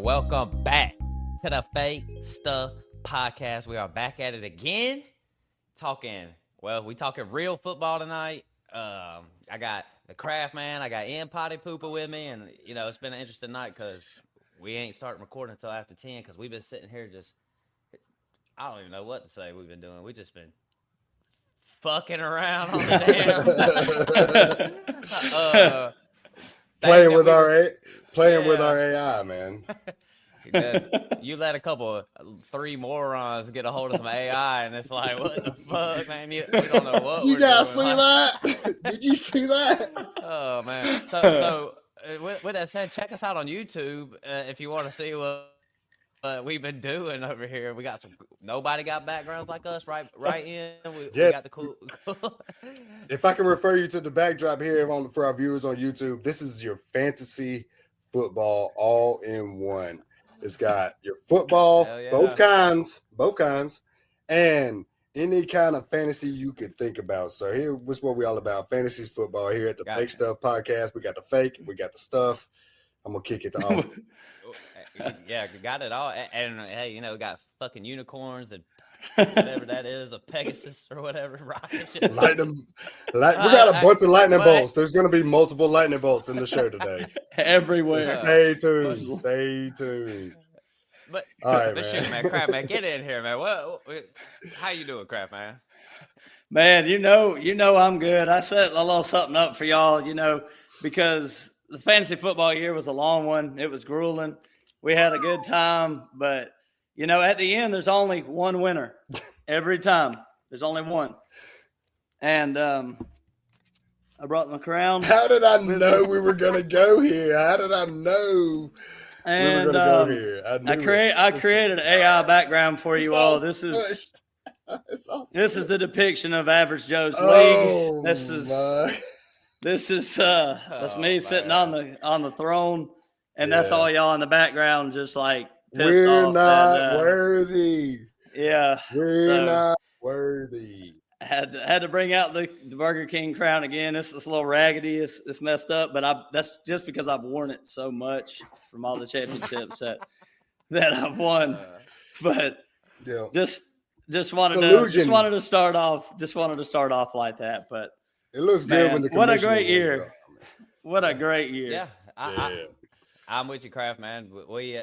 Welcome back to the Fake Stuff Podcast. We are back at it again. We talking real football tonight. I got the Craft Man, I got Ian Potty Pooper with me, and it's been an interesting night because we ain't starting recording until after 10 because we've been sitting here I don't even know what to say we've been doing. We just been fucking around on the damn playing with our AI, man. You let a couple of three morons get a hold of some AI, and it's like, what the fuck, man? We don't know what you we're guys doing. See that? Did you see that? Oh man! So with that said, check us out on YouTube if you want to see what we've been doing over here. We got nobody got backgrounds like us, right? In we got the cool. If I can refer you to the backdrop here for our viewers on YouTube, this is your fantasy football all in one. It's got your football, both kinds, and any kind of fantasy you could think about. So here was what we all about: fantasy football here at the Fake Stuff Podcast. We got the fake, we got the stuff. I'm gonna kick it to off. Yeah, got it all. And hey, we got fucking unicorns and whatever that is, a Pegasus or whatever. Lightning. We got a bunch of lightning bolts. There's going to be multiple lightning bolts in the show today. Everywhere. Stay tuned. But, all right, but shoot, man, Crap Man, get in here, man. How you doing, Crap Man? Man, you know I'm good. I set a little something up for y'all, because the fantasy football year was a long one. It was grueling. We had a good time, but at the end, there's only one winner every time. There's only one. And I brought my crown. How did I know we were going to go here? How did I know we were going to go here? I created an AI background for you all. This is awesome. This is the depiction of Average Joe's League. This is that's me sitting on the throne, and that's all y'all in the background, just like. We're not worthy. Yeah. We're not worthy. I had to bring out the Burger King crown again. It's a little raggedy. It's messed up, but that's just because I've worn it so much from all the championships that I've won. But just wanted to start off like that. But it looks good when the what a great year. What a great year. Yeah. I'm with you, Craft Man. We,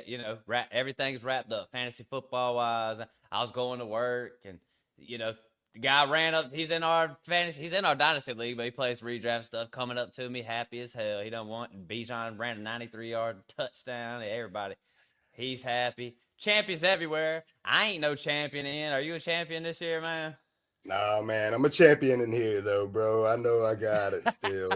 everything's wrapped up fantasy football wise. I was going to work, and the guy ran up. He's in our dynasty league, but he plays redraft stuff. Coming up to me, happy as hell. He don't want. Bijan ran a 93-yard touchdown. Everybody, he's happy. Champions everywhere. I ain't no champion in. Are you a champion this year, man? Nah, man, I'm a champion in here, though, bro. I know I got it still.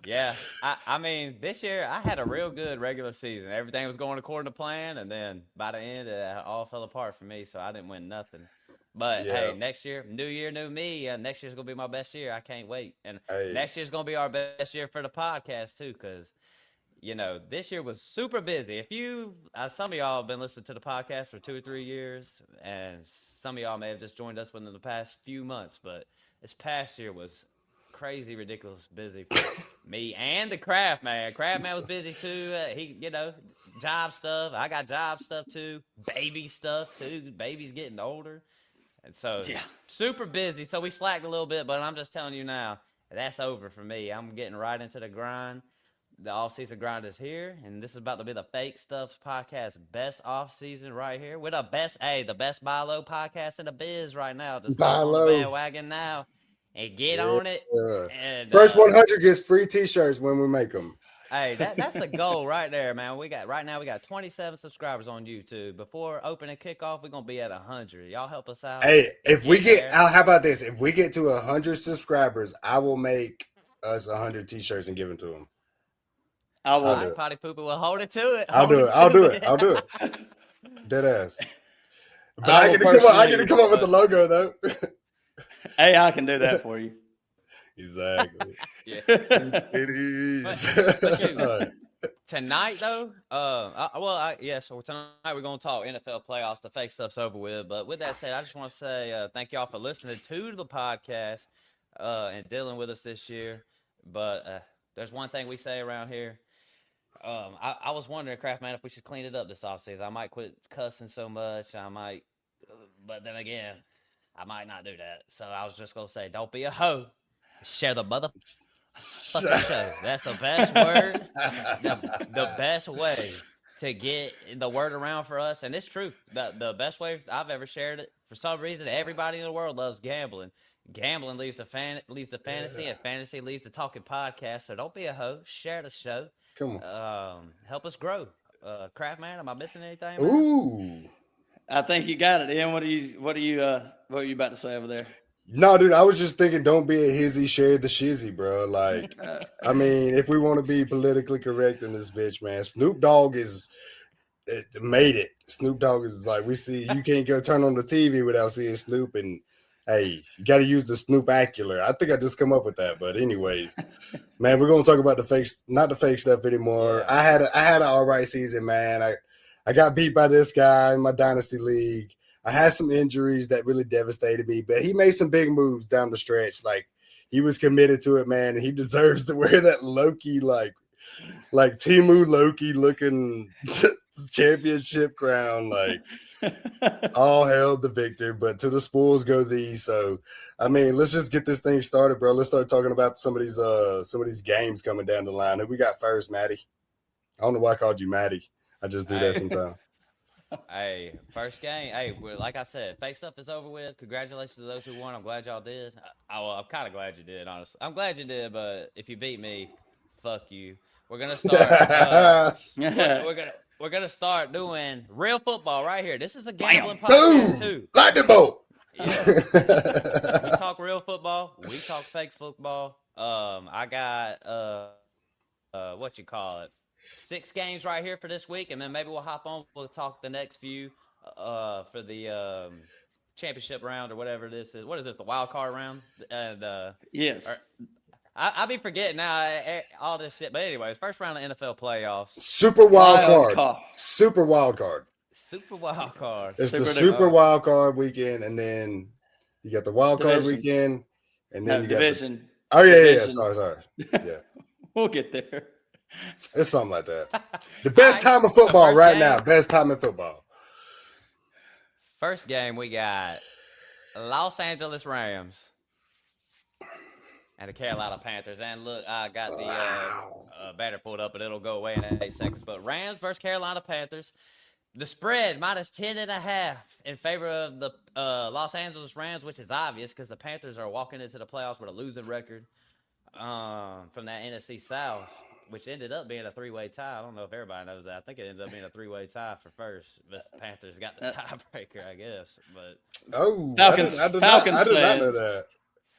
Yeah, I mean, this year I had a real good regular season. Everything was going according to plan, and then by the end, it all fell apart for me, so I didn't win nothing. But, hey, next year, new year, new me. Next year's going to be my best year. I can't wait. And next year's going to be our best year for the podcast, too, because this year was super busy. If you, some of y'all have been listening to the podcast for 2 or 3 years, and some of y'all may have just joined us within the past few months, but this past year was crazy, ridiculous busy for me and the Craft Man. Craft Man was busy too. He, job stuff. I got job stuff too. Baby stuff too. Baby's getting older. And so super busy. So we slacked a little bit, but I'm just telling you now, that's over for me. I'm getting right into the grind. The off-season grind is here, and this is about to be the Fake Stuff Podcast best off-season right here. We're the best buy low podcast in the biz right now. Just buy on the bandwagon now and get on it. And, First 100 gets free T-shirts when we make them. Hey, that's the goal right there, man. We got 27 subscribers on YouTube. Before opening kickoff, we're gonna be at 100. Y'all help us out. Hey, how about this? If we get to 100 subscribers, I will make us 100 T-shirts and give them to them. Potty Pooper will hold it to it. I'll do it. Dead ass. But I get to come up with the logo though. Hey, I can do that for you. Exactly. Yeah. It is. Tonight, though, so tonight we're going to talk NFL playoffs. The fake stuff's over with. But with that said, I just want to say thank y'all for listening to the podcast and dealing with us this year. But there's one thing we say around here. I was wondering, Kraft Man, if we should clean it up this offseason. I might quit cussing so much. But then again, I might not do that. So I was just going to say, don't be a hoe. Share the motherfucking show. That's the best word. The best way to get the word around for us. And it's true. The best way I've ever shared it, for some reason, everybody in the world loves gambling. Gambling leads to fantasy, and fantasy leads to talking podcasts. So don't be a hoe. Share the show. Come on. Help us grow. Kraft Man, am I missing anything? Man? Ooh. I think you got it, Ian. What are you about to say over there? No, dude, I was just thinking, don't be a hizzy, share the shizzy, bro. Like, I mean, if we want to be politically correct in this bitch, man, Snoop Dogg made it. Snoop Dogg is like, we see, you can't go turn on the TV without seeing Snoop, and hey, you got to use the Snoopacular. I think I just come up with that, but anyways, man, we're gonna talk about not the fake stuff anymore. I had an all right season, man. I got beat by this guy in my dynasty league. I had some injuries that really devastated me, but he made some big moves down the stretch. Like, he was committed to it, man, and he deserves to wear that Loki, like Timu Loki looking championship crown. Like, all hail the victor, but to the spoils go these. So, I mean, let's just get this thing started, bro. Let's start talking about some of these games coming down the line. Who we got first, Maddie? I don't know why I called you Maddie. I just do that sometimes. Hey, first game. Hey, like I said, fake stuff is over with. Congratulations to those who won. I'm glad y'all did. I'm kind of glad you did, honestly. I'm glad you did, but if you beat me, fuck you. We're gonna start. We're gonna start doing real football right here. This is a gambling podcast too. Lightning bolt. Yeah. We talk real football. We talk fake football. I got what you call it. 6 games right here for this week, and then maybe we'll hop on. We'll talk the next few for the championship round or whatever this is. What is this? The wild card round? And yes. I'll be forgetting now all this shit. But anyways, first round of NFL playoffs. Super wild card. Super wild card. Super wild card. It's the super wild card weekend, and then you got the wild card weekend, and then you got division. Yeah. Sorry. Yeah. We'll get there. It's something like that. The best time of football right now. Best time in football. First game, we got Los Angeles Rams and the Carolina Panthers. And look, I got the banner pulled up, but it'll go away in 8 seconds. But Rams versus Carolina Panthers. The spread, minus 10.5 in favor of the Los Angeles Rams, which is obvious because the Panthers are walking into the playoffs with a losing record from that NFC South, which ended up being a 3-way tie. I don't know if everybody knows that. I think it ended up being a 3-way tie for first. But the Panthers got the tiebreaker, I guess. But Falcons I did not know that.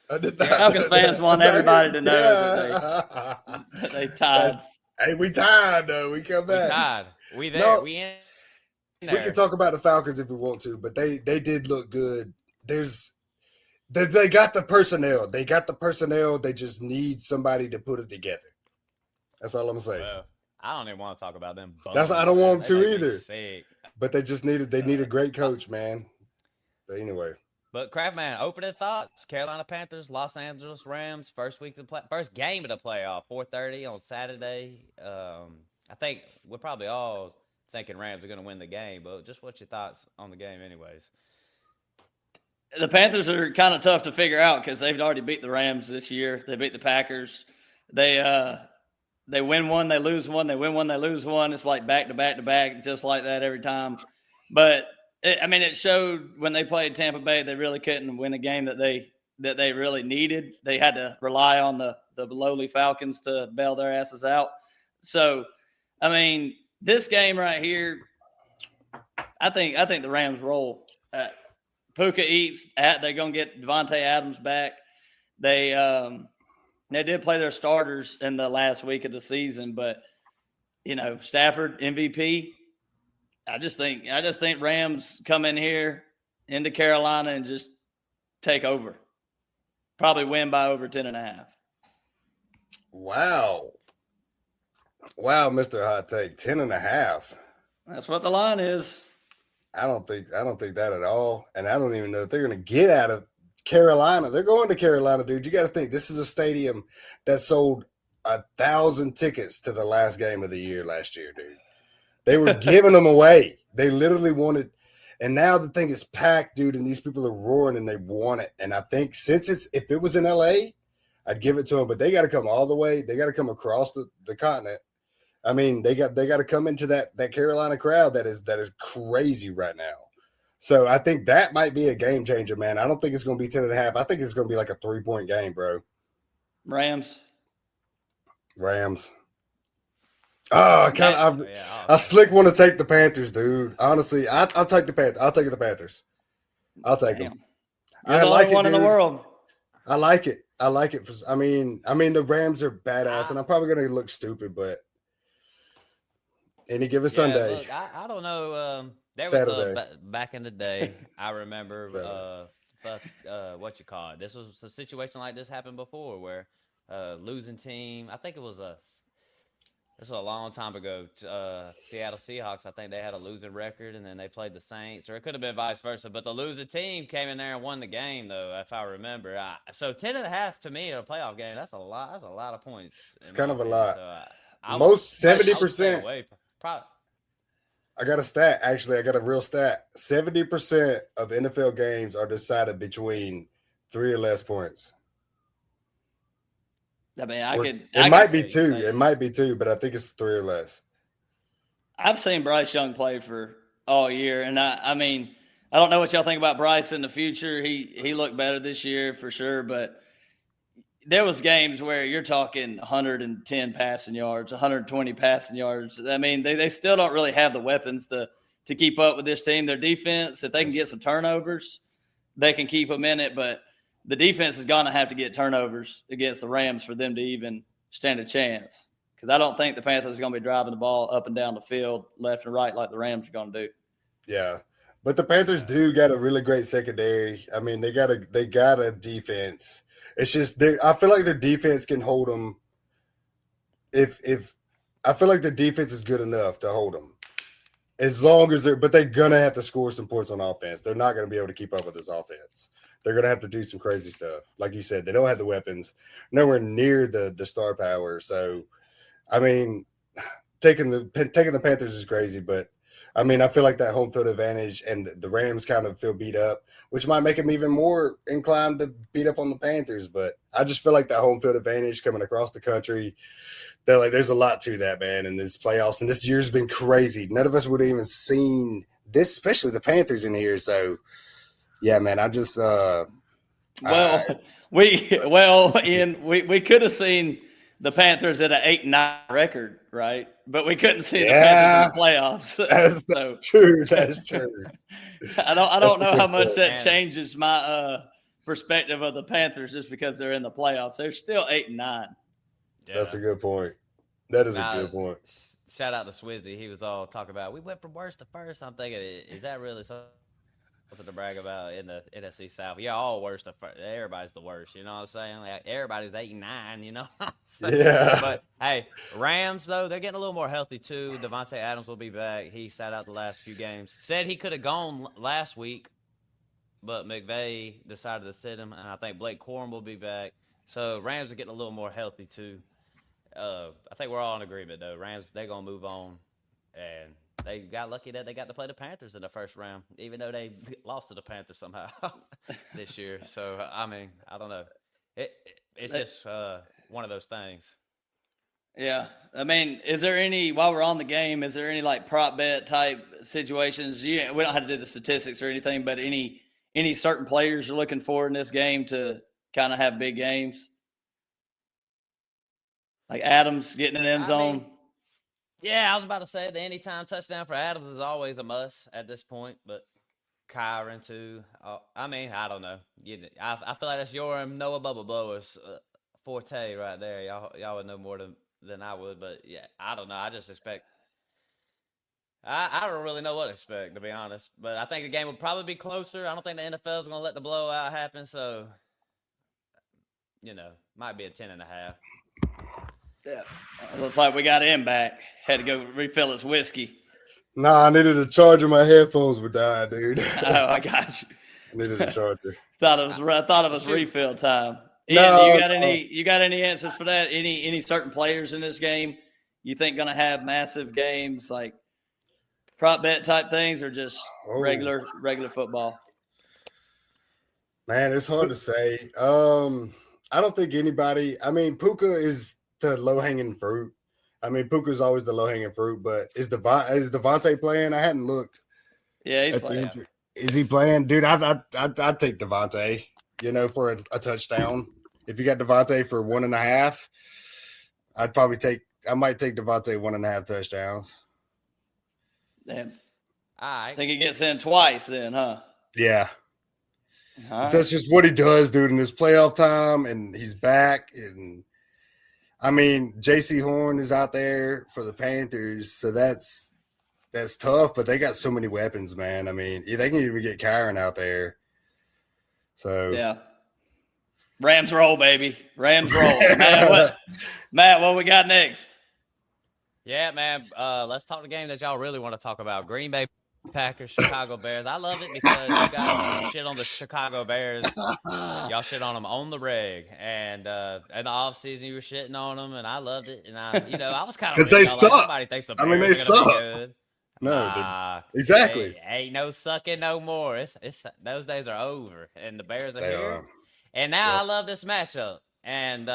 I did not. Falcons fans want everybody to know that they tied. Hey, we tied though. We come back. We tied. We there. No, we in there. We can talk about the Falcons if we want to, but they did look good. They got the personnel. They just need somebody to put it together. That's all I'm saying. Well, I don't even want to talk about them. I don't want them to either. But they just need a great coach, man. But anyway. But Kraft Man, opening thoughts: Carolina Panthers, Los Angeles Rams, first game of the playoff, 4:30 on Saturday. I think we're probably all thinking Rams are going to win the game, but just what's your thoughts on the game, anyways? The Panthers are kind of tough to figure out because they've already beat the Rams this year. They beat the Packers. They win one, they lose one. They win one, they lose one. It's like back to back to back, just like that every time. But it showed when they played Tampa Bay, they really couldn't win a game that they really needed. They had to rely on the lowly Falcons to bail their asses out. So, this game right here, I think the Rams roll. Puka eats. They're gonna get Devontae Adams back. They did play their starters in the last week of the season, but Stafford MVP. I just think Rams come in here into Carolina and just take over. Probably win by over 10.5. Wow. Wow, Mr. Hot Take, 10.5. That's what the line is. I don't think that at all. And I don't even know if they're going to get out of Carolina. They're going to Carolina, dude. You got to think this is a stadium that sold 1,000 tickets to the last game of the year last year, dude. They were giving them away. They literally wanted, and now the thing is packed, dude, and these people are roaring and they want it. And I think if it was in LA, I'd give it to them, but they got to come all the way. They got to come across the continent. I mean, they got to come into that Carolina crowd that is crazy right now. So I think that might be a game changer, man. I don't think it's going to be 10.5. I think it's going to be like a 3-point game, bro. Rams. Oh, I slick want to take the Panthers, dude. Honestly, I'll take the Panthers. I'll take the Panthers. I'll take them. You're the only one in the world. I like it. I mean, the Rams are badass, and I'm probably going to look stupid, but any given Sunday. Look, I don't know. There Saturday. was back in the day. I remember what you call it. This was a situation like this happened before, where losing team. I think it was this was a long time ago. Seattle Seahawks. I think they had a losing record, and then they played the Saints, or it could have been vice versa. But the losing team came in there and won the game, though, if I remember. So 10.5 to me in a playoff game. That's a lot. That's a lot of points. It's kind of a lot. So most 70%. I got a stat. Actually, I got a real stat. 70% of NFL games are decided between 3 or less points. I mean, it might be 2. It might be 2, but I think it's 3 or less. I've seen Bryce Young play for all year, and I mean, I don't know what y'all think about Bryce in the future. He looked better this year for sure, but there was games where you're talking 110 passing yards, 120 passing yards. I mean, they still don't really have the weapons to keep up with this team. Their defense, if they can get some turnovers, they can keep them in it, but the defense is going to have to get turnovers against the Rams for them to even stand a chance, because I don't think the Panthers are going to be driving the ball up and down the field, left and right, like the Rams are going to do. Yeah, but the Panthers do got a really great secondary. I mean, they got a defense. It's just I feel like their defense can hold them. If I feel like the defense is good enough to hold them, as long as but they're gonna have to score some points on offense. They're not gonna be able to keep up with this offense. They're going to have to do some crazy stuff. Like you said, they don't have the weapons, nowhere near the star power. So, I mean, taking the Panthers is crazy, but I mean, I feel like that home field advantage, and the Rams kind of feel beat up, which might make them even more inclined to beat up on the Panthers. But I just feel like that home field advantage coming across the country, there's a lot to that, man. And this playoffs, and this year's been crazy. None of us would have even seen this, especially the Panthers in here. So, yeah, man, I just we could have seen the Panthers at an 8-9 record, right? But we couldn't see the Panthers in the playoffs. That's true. That's true. I don't know how much that changes my perspective of the Panthers just because they're in the playoffs. They're still 8-9. Yeah. That's a good point. That is a good point. Shout out to Swizzy. He was all talking about we went from worst to first. I'm thinking, is that really something to brag about in the NFC South? Yeah, all worst to first. Everybody's the worst. You know what I'm saying? Like, everybody's 8-9. You know. Yeah. But hey, Rams though, they're getting a little more healthy too. Devontae Adams will be back. He sat out the last few games. Said he could have gone last week, but McVay decided to sit him, and I think Blake Corum will be back. So Rams are getting a little more healthy too. I think we're all in agreement though. Rams, they're gonna move on, and they got lucky that they got to play the Panthers in the first round, even though they lost to the Panthers somehow this year. So I mean, I don't know. It's just one of those things. Yeah, I mean, is there any, while we're on the game, is there any like prop bet type situations? We don't have to do the statistics or anything, but any certain players you're looking for in this game to kind of have big games? Like Adams getting an end zone. Yeah, I was about to say the anytime touchdown for Adams is always a must at this point, but Kyron too. I mean, I don't know. I feel like that's your Noah Bubble Blowers forte right there. Y'all would know more than I would, but yeah, I don't know. I just expect. I don't really know what to expect, to be honest, but I think the game will probably be closer. I don't think the NFL is going to let the blowout happen, so might be a 10.5. Yeah. Looks like we got him back. Had to go refill his whiskey. Nah, I needed a charger. My headphones would die, dude. Oh, I got you. I needed a charger. I thought it was refill time. Ian, No, you got any answers for that? Any certain players in this game you think going to have massive games, like prop bet type things, or just regular football? Man, it's hard to say. I don't think anybody. I mean, Puka is the low hanging fruit. I mean, Puka's always the low hanging fruit. But is Devontae playing? I hadn't looked. Yeah, he's playing. Is he playing, dude? I'd take Devontae. For a touchdown. If you got Devontae for 1.5, I might take Devontae 1.5 touchdowns. Damn. I think he gets in twice then, huh? Yeah. That's just what he does, dude, in his playoff time, and he's back. And I mean, J.C. Horn is out there for the Panthers, so that's tough. But they got so many weapons, man. I mean, they can even get Kyron out there. So yeah, Rams roll, baby. Rams roll. Matt, what we got next? Yeah, man. Let's talk the game that y'all really want to talk about. Green Bay Packers, Chicago Bears. I love it because you guys shit on the Chicago Bears. Y'all shit on them on the reg, and in the offseason you were shitting on them, and I loved it. And I was kind of because they suck. Like, somebody thinks the Bears they suck. Be good. No, exactly. Ain't no sucking no more. It's those days are over, and the Bears are here. Are. And now I love this matchup. And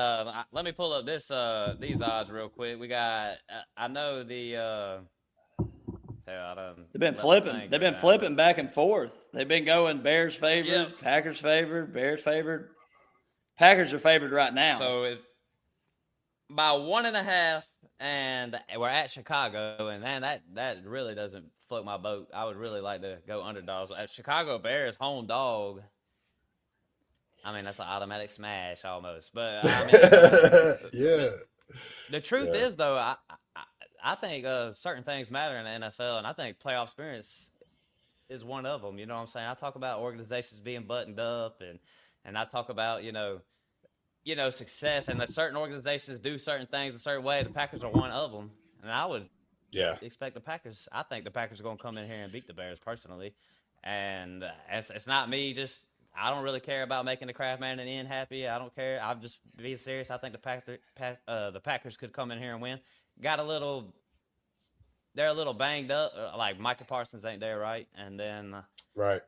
let me pull up these odds real quick. We got I know the. They've been flipping. They've been flipping back and forth. They've been going Bears favored, Packers favored, Bears favored. Packers are favored right now. So by 1.5. And we're at Chicago, and man, that really doesn't float my boat. I would really like to go underdogs. At Chicago Bears, home dog. I mean, that's an automatic smash almost. But I mean, yeah. The truth is, though, I think certain things matter in the NFL, and I think playoff experience is one of them. You know what I'm saying? I talk about organizations being buttoned up, and I talk about success, and that certain organizations do certain things a certain way. The Packers are one of them, and I would expect the Packers. I think the Packers are going to come in here and beat the Bears personally, and it's not me. I don't really care about making the Kraft Man and Ian happy. I don't care. I'm just being serious. I think the Packers could come in here and win. They're a little banged up. Like Michael Parsons ain't there, right? And then right,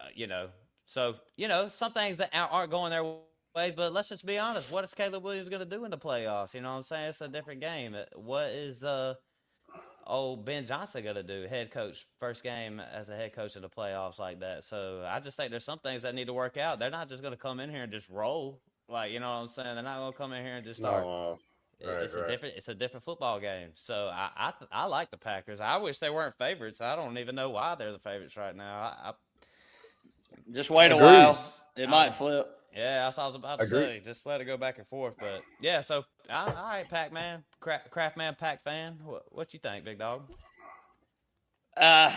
so some things that aren't going their way. But let's just be honest. What is Caleb Williams going to do in the playoffs? You know what I'm saying? It's a different game. What is old Ben Johnson going to do? Head coach, first game as a head coach in the playoffs like that. So I just think there's some things that need to work out. They're not just going to come in here and just roll. Like, you know what I'm saying? They're not going to come in here and just start. No. It's a different football game. So I like the Packers. I wish they weren't favorites. I don't even know why they're the favorites right now. I just wait a while. It might flip. Yeah, that's what I was about to say. Just let it go back and forth. But, yeah, so, all right, Pac-Man, Kraftman Pac fan. What you think, big dog? I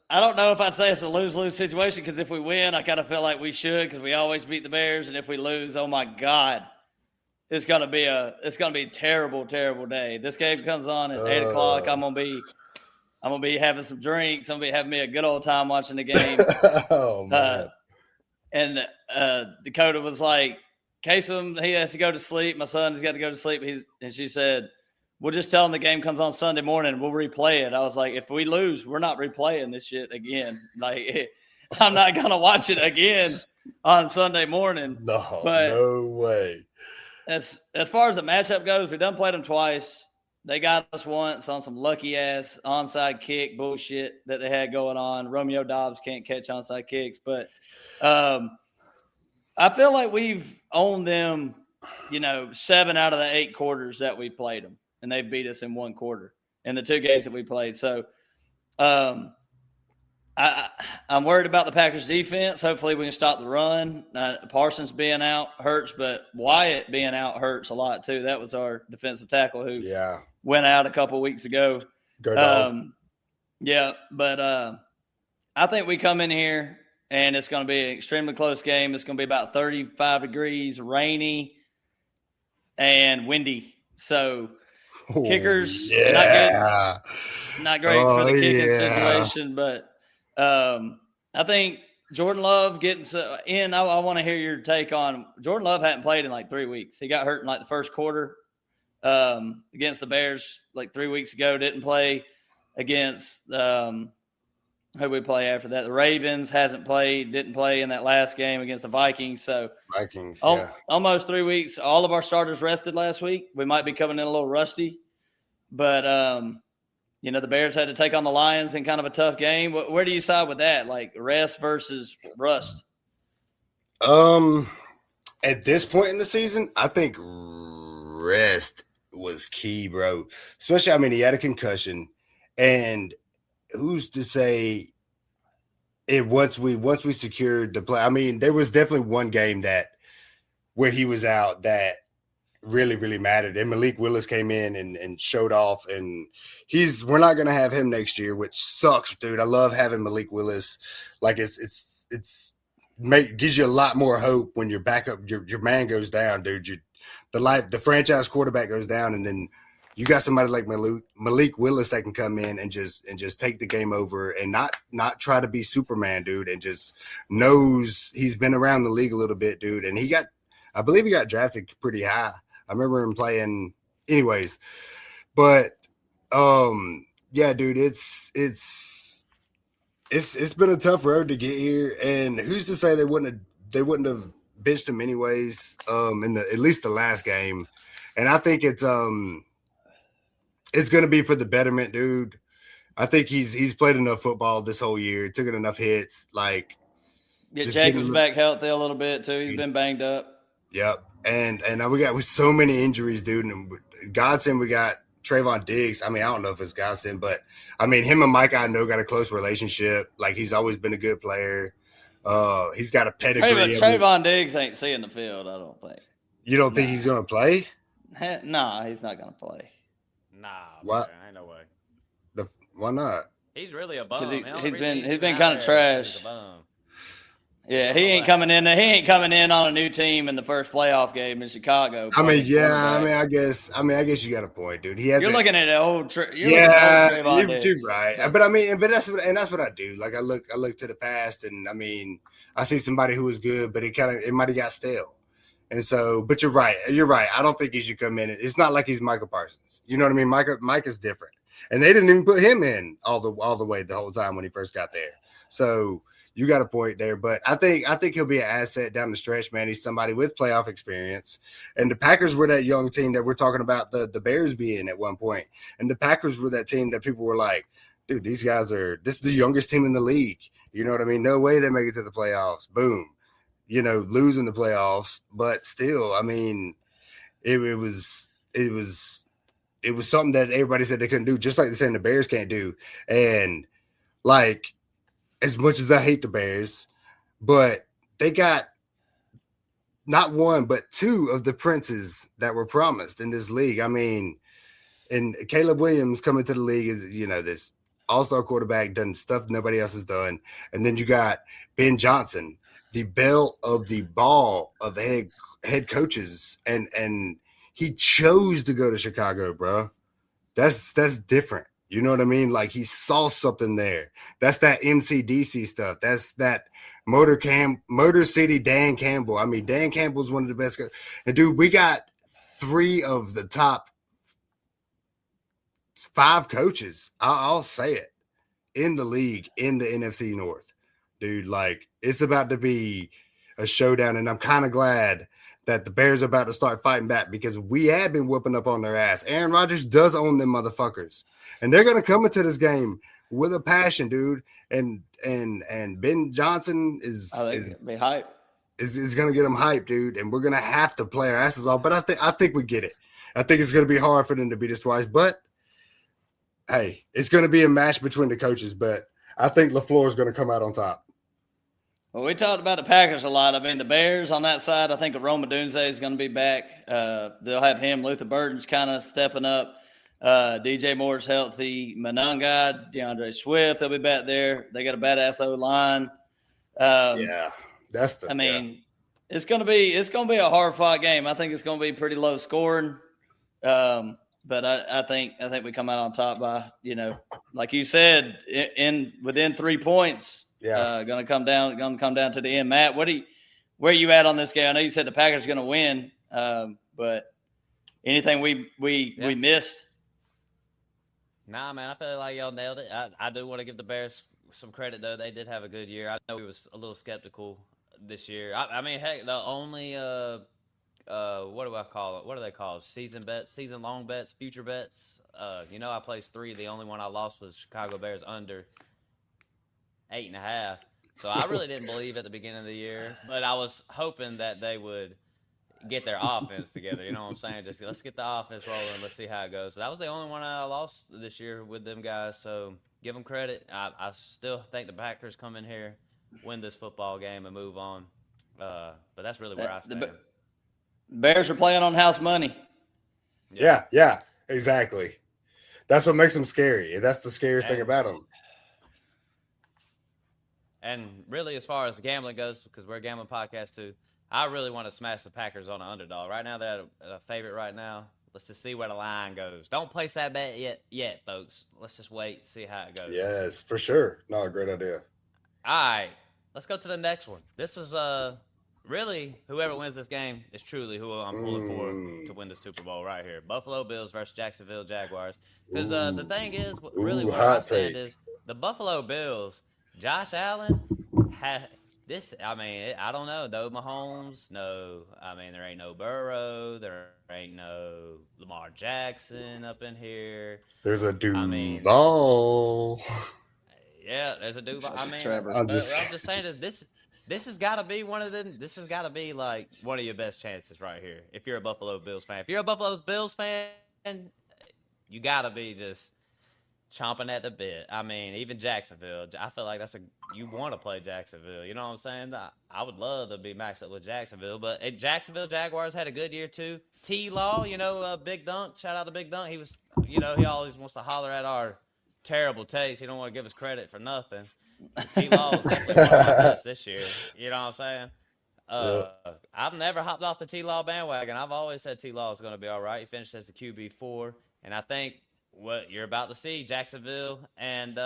don't know if I'd say it's a lose-lose situation because if we win, I kind of feel like we should because we always beat the Bears. And if we lose, oh, my God, it's gonna be a terrible, terrible day. This game comes on at 8 o'clock. I'm gonna be having some drinks. I'm gonna be having me a good old time watching the game. Oh man. And Dakota was like, Kasem, he has to go to sleep. My son has got to go to sleep. And she said, we'll just tell him the game comes on Sunday morning and we'll replay it. I was like, if we lose, we're not replaying this shit again. Like, I'm not going to watch it again on Sunday morning. No, but no way. As far as the matchup goes, we done played them twice. They got us once on some lucky-ass onside kick bullshit that they had going on. Romeo Dobbs can't catch onside kicks. But I feel like we've owned them, 7 out of the 8 quarters that we played them. And they beat us in one quarter in the 2 games that we played. So I'm worried about the Packers defense. Hopefully we can stop the run. Parsons being out hurts, but Wyatt being out hurts a lot too. That was our defensive tackle who went out a couple weeks ago. Go dog. But I think we come in here and it's going to be an extremely close game. It's going to be about 35 degrees, rainy, and windy. So Kickers, yeah. not great for the kicking situation, but I think Jordan Love getting in. I want to hear your take on Jordan Love. Hadn't played in like 3 weeks. He got hurt in like the first quarter against the Bears like 3 weeks ago. Didn't play against who we play after that. The Ravens didn't play in that last game against the Vikings. So Vikings, almost 3 weeks. All of our starters rested last week. We might be coming in a little rusty, but the Bears had to take on the Lions in kind of a tough game. Where do you side with that? Like rest versus rust? At this point in the season, I think rest was key, bro. Especially, I mean, he had a concussion, and who's to say it once we secured the play? I mean, there was definitely one game where he was out that really, really mattered. And Malik Willis came in and showed off, and we're not gonna have him next year, which sucks, dude. I love having Malik Willis. Like gives you a lot more hope when your backup, your man goes down, dude. The franchise quarterback goes down, and then you got somebody like Malik Willis that can come in and just take the game over and not try to be Superman, dude, and just knows he's been around the league a little bit, dude. And I believe he got drafted pretty high. I remember him playing anyways. But yeah, dude, it's been a tough road to get here, and who's to say they wouldn't have benched him anyways in at least the last game. And I think it's going to be for the betterment, dude. I think he's played enough football this whole year, took enough hits. Like, get Jacobs back healthy a little bit too. He's been banged up. Yep, and now we got with so many injuries, dude. And Godson, we got Trayvon Diggs. I mean, I don't know if it's Godson, but I mean, him and Mike, I know, got a close relationship. Like, he's always been a good player. He's got a pedigree. Trayvon Diggs ain't seeing the field, I don't think. You don't think he's going to play? Nah, he's not going to play. Nah, what? Man, ain't no way. Why not? He's really a bum. He's been kind of trash. Yeah, he ain't coming in on a new team in the first playoff game in Chicago. I mean, I guess you got a point, dude. You're looking at an old. You're right. But I mean, that's what I do. Like, I look to the past, and I mean, I see somebody who was good, but it might have got stale. And so, but you're right. I don't think he should come in. It's not like he's Michael Parsons. You know what I mean? Mike is different, and they didn't even put him in all the way the whole time when he first got there. So you got a point there, but I think he'll be an asset down the stretch, man. He's somebody with playoff experience, and the Packers were that young team that we're talking about the Bears being at one point, and the Packers were that team that people were like, dude, this is the youngest team in the league. You know what I mean? No way they make it to the playoffs. Boom. Losing the playoffs, but still, I mean, it was something that everybody said they couldn't do, just like they're saying the Bears can't do. And like, as much as I hate the Bears, but they got not one, but two of the princes that were promised in this league. I mean, and Caleb Williams coming to the league is, this all-star quarterback, done stuff nobody else has done. And then you got Ben Johnson, the belle of the ball of the head coaches, and he chose to go to Chicago, bro. That's different. You know what I mean? Like, he saw something there. That's that MCDC stuff. That's that Motor City Dan Campbell. I mean, Dan Campbell's one of the best guys. And dude, we got 3 of the top 5 coaches. I'll say it, in the league, in the NFC North. Dude, like, it's about to be a showdown, and I'm kind of glad that the Bears are about to start fighting back, because we have been whooping up on their ass. Aaron Rodgers does own them motherfuckers, and they're going to come into this game with a passion, dude. And Ben Johnson is going to get them hyped, dude, and we're going to have to play our asses off. But I think we get it. I think it's going to be hard for them to beat us twice, but hey, it's going to be a match between the coaches. But I think LaFleur is going to come out on top. Well, we talked about the Packers a lot. I mean, the Bears on that side, I think Rome Odunze is going to be back. They'll have him. Luther Burton's kind of stepping up. DJ Moore's healthy. Monunga, DeAndre Swift, they'll be back there. They got a badass O-line. It's going to be a hard-fought game. I think it's going to be pretty low scoring. but I think we come out on top by, like you said, within 3 points. Yeah, going to come down to the end. Matt, where are you at on this game? I know you said the Packers are going to win, but anything we missed? Nah, man, I feel like y'all nailed it. I do want to give the Bears some credit, though. They did have a good year. I know we was a little skeptical this year. I mean, heck, the only what do I call it? What do they call it? Season bets, season long bets, future bets. I placed 3. The only one I lost was Chicago Bears under 8.5. So I really didn't believe at the beginning of the year, but I was hoping that they would get their offense together. You know what I'm saying? Just let's get the offense rolling. Let's see how it goes. So that was the only one I lost this year with them guys. So give them credit. I still think the Packers come in here, win this football game, and move on. But that's really where I stand. The Bears are playing on house money. Yeah, exactly. That's what makes them scary. That's the scariest thing about them. And really, as far as gambling goes, because we're a gambling podcast too, I really want to smash the Packers on an underdog. Right now, they're a favorite right now. Let's just see where the line goes. Don't place that bet yet, folks. Let's just wait, see how it goes. Yes, for sure. No, a great idea. All right, let's go to the next one. This is really, whoever wins this game is truly who I'm pulling for to win the Super Bowl right here. Buffalo Bills versus Jacksonville Jaguars. Because the thing is, really what I said is the Buffalo Bills, Josh Allen had this. I mean, I don't know. No Mahomes. No. I mean, there ain't no Burrow. There ain't no Lamar Jackson up in here. There's a Duval. Yeah, there's a Duval. I mean, Trevor. I'm just saying this has got to be one of them. This has got to be like one of your best chances right here. If you're a Buffalo Bills fan, if you're a Buffalo Bills fan, you got to be just chomping at the bit. I mean, even Jacksonville, I feel like you want to play Jacksonville. You know what I'm saying? I would love to be matched up with Jacksonville, but Jacksonville Jaguars had a good year too. T-Law, Big Dunk. Shout out to Big Dunk. He was, he always wants to holler at our terrible taste. He don't want to give us credit for nothing. T-Law was definitely one of my best this year. You know what I'm saying? I've never hopped off the T-Law bandwagon. I've always said T-Law is going to be all right. He finished as the QB4, and I think what you're about to see, Jacksonville and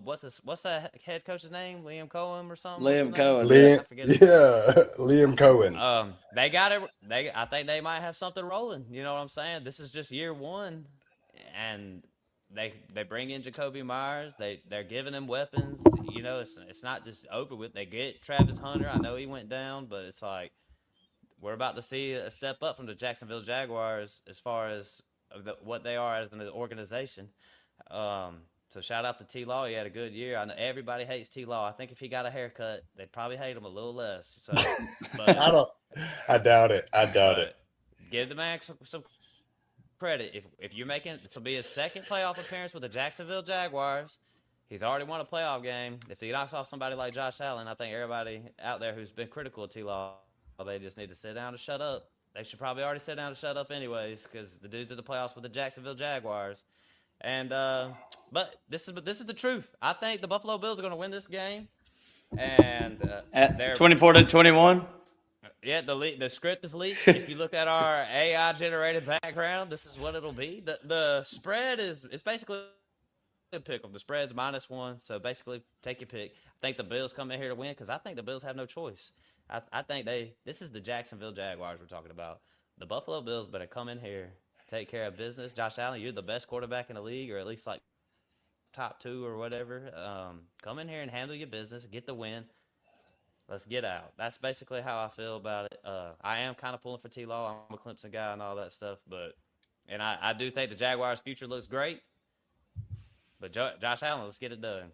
what's that head coach's name? Liam Cohen or something? Liam Cohen. Liam Cohen. They got it. I think they might have something rolling. You know what I'm saying? This is just year one, and they bring in Jacoby Myers. They're giving him weapons. It's not just over with. They get Travis Hunter. I know he went down, but it's like we're about to see a step up from the Jacksonville Jaguars as far as what they are as an organization. So shout out to T-Law. He had a good year. I know everybody hates T-Law. I think if he got a haircut, they'd probably hate him a little less. So, but, I doubt it. Give the man some credit. If you're making this will be his second playoff appearance with the Jacksonville Jaguars. He's already won a playoff game. If he knocks off somebody like Josh Allen, I think everybody out there who's been critical of T-Law, they just need to sit down and shut up. They should probably already sit down and shut up anyways, because the dudes in the playoffs with the Jacksonville Jaguars. And but this is the truth. I think the Buffalo Bills are going to win this game. And at 24-21. Yeah, the script is leaked. If you look at our AI generated background, this is what it'll be. The spread it's basically a pick 'em. The spread's -1, so basically take your pick. I think the Bills come in here to win because I think the Bills have no choice. I think this is the Jacksonville Jaguars we're talking about. The Buffalo Bills better come in here, take care of business. Josh Allen, you're the best quarterback in the league, or at least like top 2 or whatever. Come in here and handle your business, get the win. Let's get out. That's basically how I feel about it. I am kind of pulling for T-Law. I'm a Clemson guy and all that stuff, and I do think the Jaguars' future looks great. But Josh Allen, let's get it done.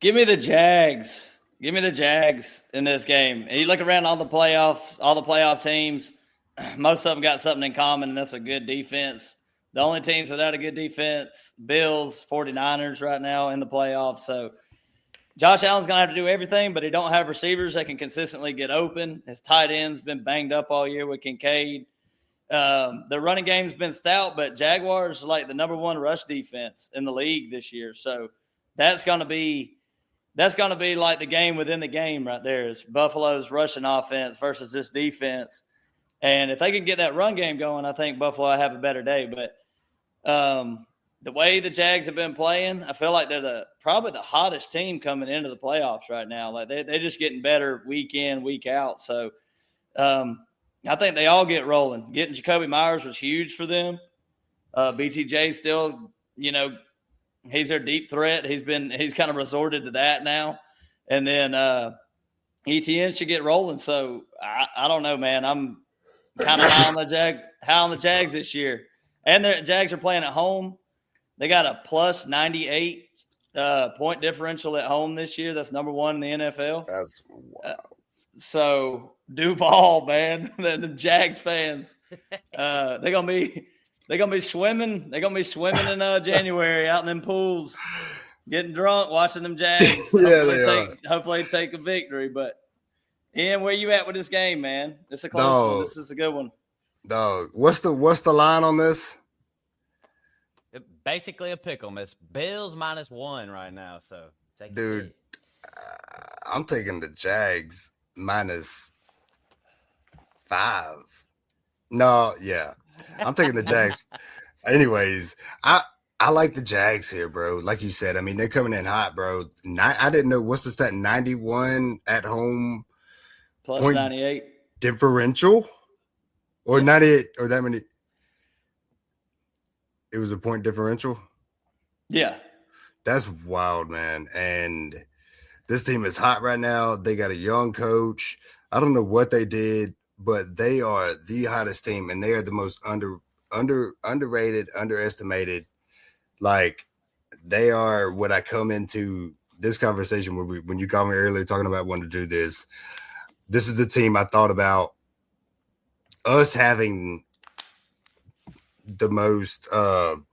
Give me the Jags. Give me the Jags in this game. And you look around all the playoff teams, most of them got something in common, and that's a good defense. The only teams without a good defense, Bills, 49ers right now in the playoffs. So Josh Allen's going to have to do everything, but he don't have receivers that can consistently get open. His tight end's been banged up all year with Kincaid. The running game's been stout, but Jaguars are like the number 1 rush defense in the league this year. So that's going to be like the game within the game right there is Buffalo's rushing offense versus this defense. And if they can get that run game going, I think Buffalo will have a better day. But the way the Jags have been playing, I feel like they're probably the hottest team coming into the playoffs right now. Like they're just getting better week in, week out. So I think they all get rolling. Getting Jacoby Myers was huge for them. BTJ still, he's their deep threat. He's kind of resorted to that now. And then ETN should get rolling. So I don't know, man. I'm kind of high on the Jags this year. And the Jags are playing at home. They got a plus 98 point differential at home this year. That's number one in the NFL. That's wow. So Duval, man, the Jags fans, they're gonna be swimming. They're gonna be swimming in January out in them pools, getting drunk, watching them Jags. Hopefully take a victory. But Ian, where you at with this game, man? It's a close one. This is a good one. Dog, what's the line on this? Basically a pick'em. It's Bills -1 right now. So dude, I'm taking the Jags -5. No, yeah, I'm taking the Jags. Anyways, I like the Jags here, bro. Like you said, I mean, they're coming in hot, bro. I didn't know what's the stat. 91 at home, plus 98 differential, or 98, or that many. It was a point differential. Yeah, that's wild, man. And this team is hot right now. They got a young coach. I don't know what they did, but they are the hottest team, and they are the most underrated, underestimated. Like, they are what I come into this conversation when you called me earlier talking about wanting to do this. This is the team I thought about us having the most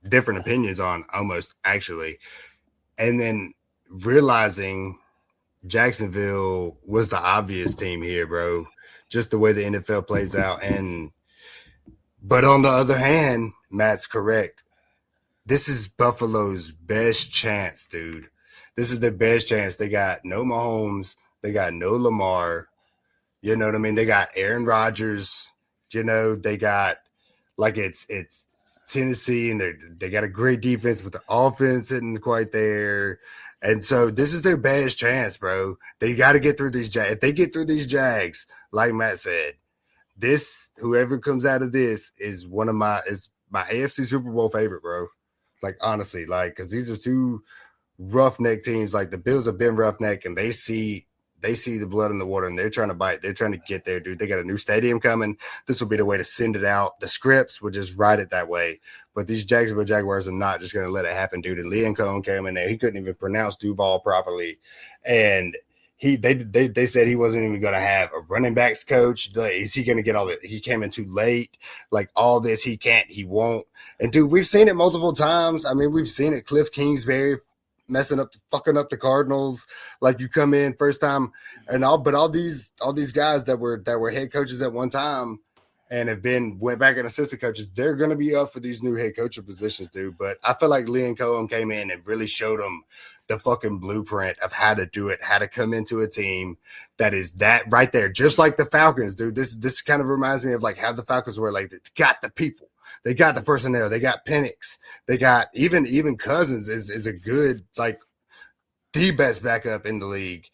different opinions on, almost, actually. And then realizing Jacksonville was the obvious team here, bro. Just the way the NFL plays out. But on the other hand, Matt's correct. This is Buffalo's best chance, dude. This is their best chance. They got no Mahomes. They got no Lamar. You know what I mean? They got Aaron Rodgers. They got, like, it's Tennessee, and they got a great defense with the offense isn't quite there. And so this is their best chance, bro. They got to get through these Jags. If they get through these Jags, like Matt said, whoever comes out of this is my AFC Super Bowl favorite, bro. Like, honestly, like, because these are two roughneck teams. Like, the Bills have been roughneck, and they see the blood in the water, and they're trying to bite. They're trying to get there, dude. They got a new stadium coming. This will be the way to send it out. The scripts will just write it that way. But these Jacksonville Jaguars are not just going to let it happen, dude. And Leon Cohen came in there. He couldn't even pronounce Duval properly. And they said he wasn't even going to have a running backs coach. Like, is he going to get all that? He came in too late. Like, all this, he can't, he won't. And, dude, we've seen it multiple times. I mean, we've seen it. Cliff Kingsbury fucking up the Cardinals. Like, you come in first time and all these guys that were head coaches at one time and went back and assistant coaches, they're going to be up for these new head coaching positions, dude. But I feel like Leon Cohen came in and really showed them the fucking blueprint of how to do it, how to come into a team that is that right there, just like the Falcons, dude. This kind of reminds me of like how the Falcons were. Like, they got the people. They got the personnel. They got Penix. They got even Cousins is a good, like, the best backup in the league.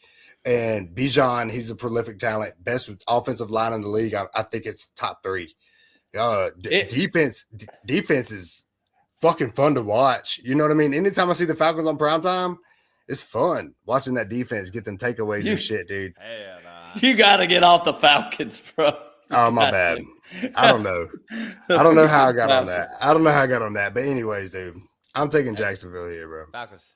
And Bijan, he's a prolific talent. Best offensive line in the league. I think it's top 3. Defense is fucking fun to watch. You know what I mean? Anytime I see the Falcons on primetime, it's fun watching that defense get them takeaways and shit, dude. Hell nah. You got to get off the Falcons, bro. Oh, my bad. I don't know. I don't know how I got on that. But anyways, dude, I'm taking Jacksonville here, bro. Falcons.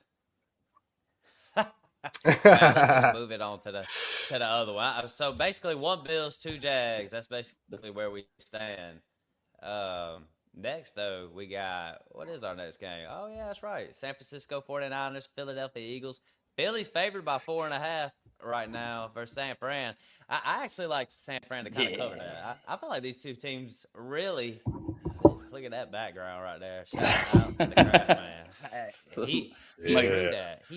Let's move it on to the other one. So basically, 1 Bills, 2 Jags. That's basically where we stand. Next, though, we got, what is our next game? Oh, yeah, that's right. San Francisco 49ers, Philadelphia Eagles. Philly's favored by 4.5 right now versus San Fran. I actually like San Fran to kind of cover that. I feel like these two teams really look at that background right there. Shout out to the craft man. He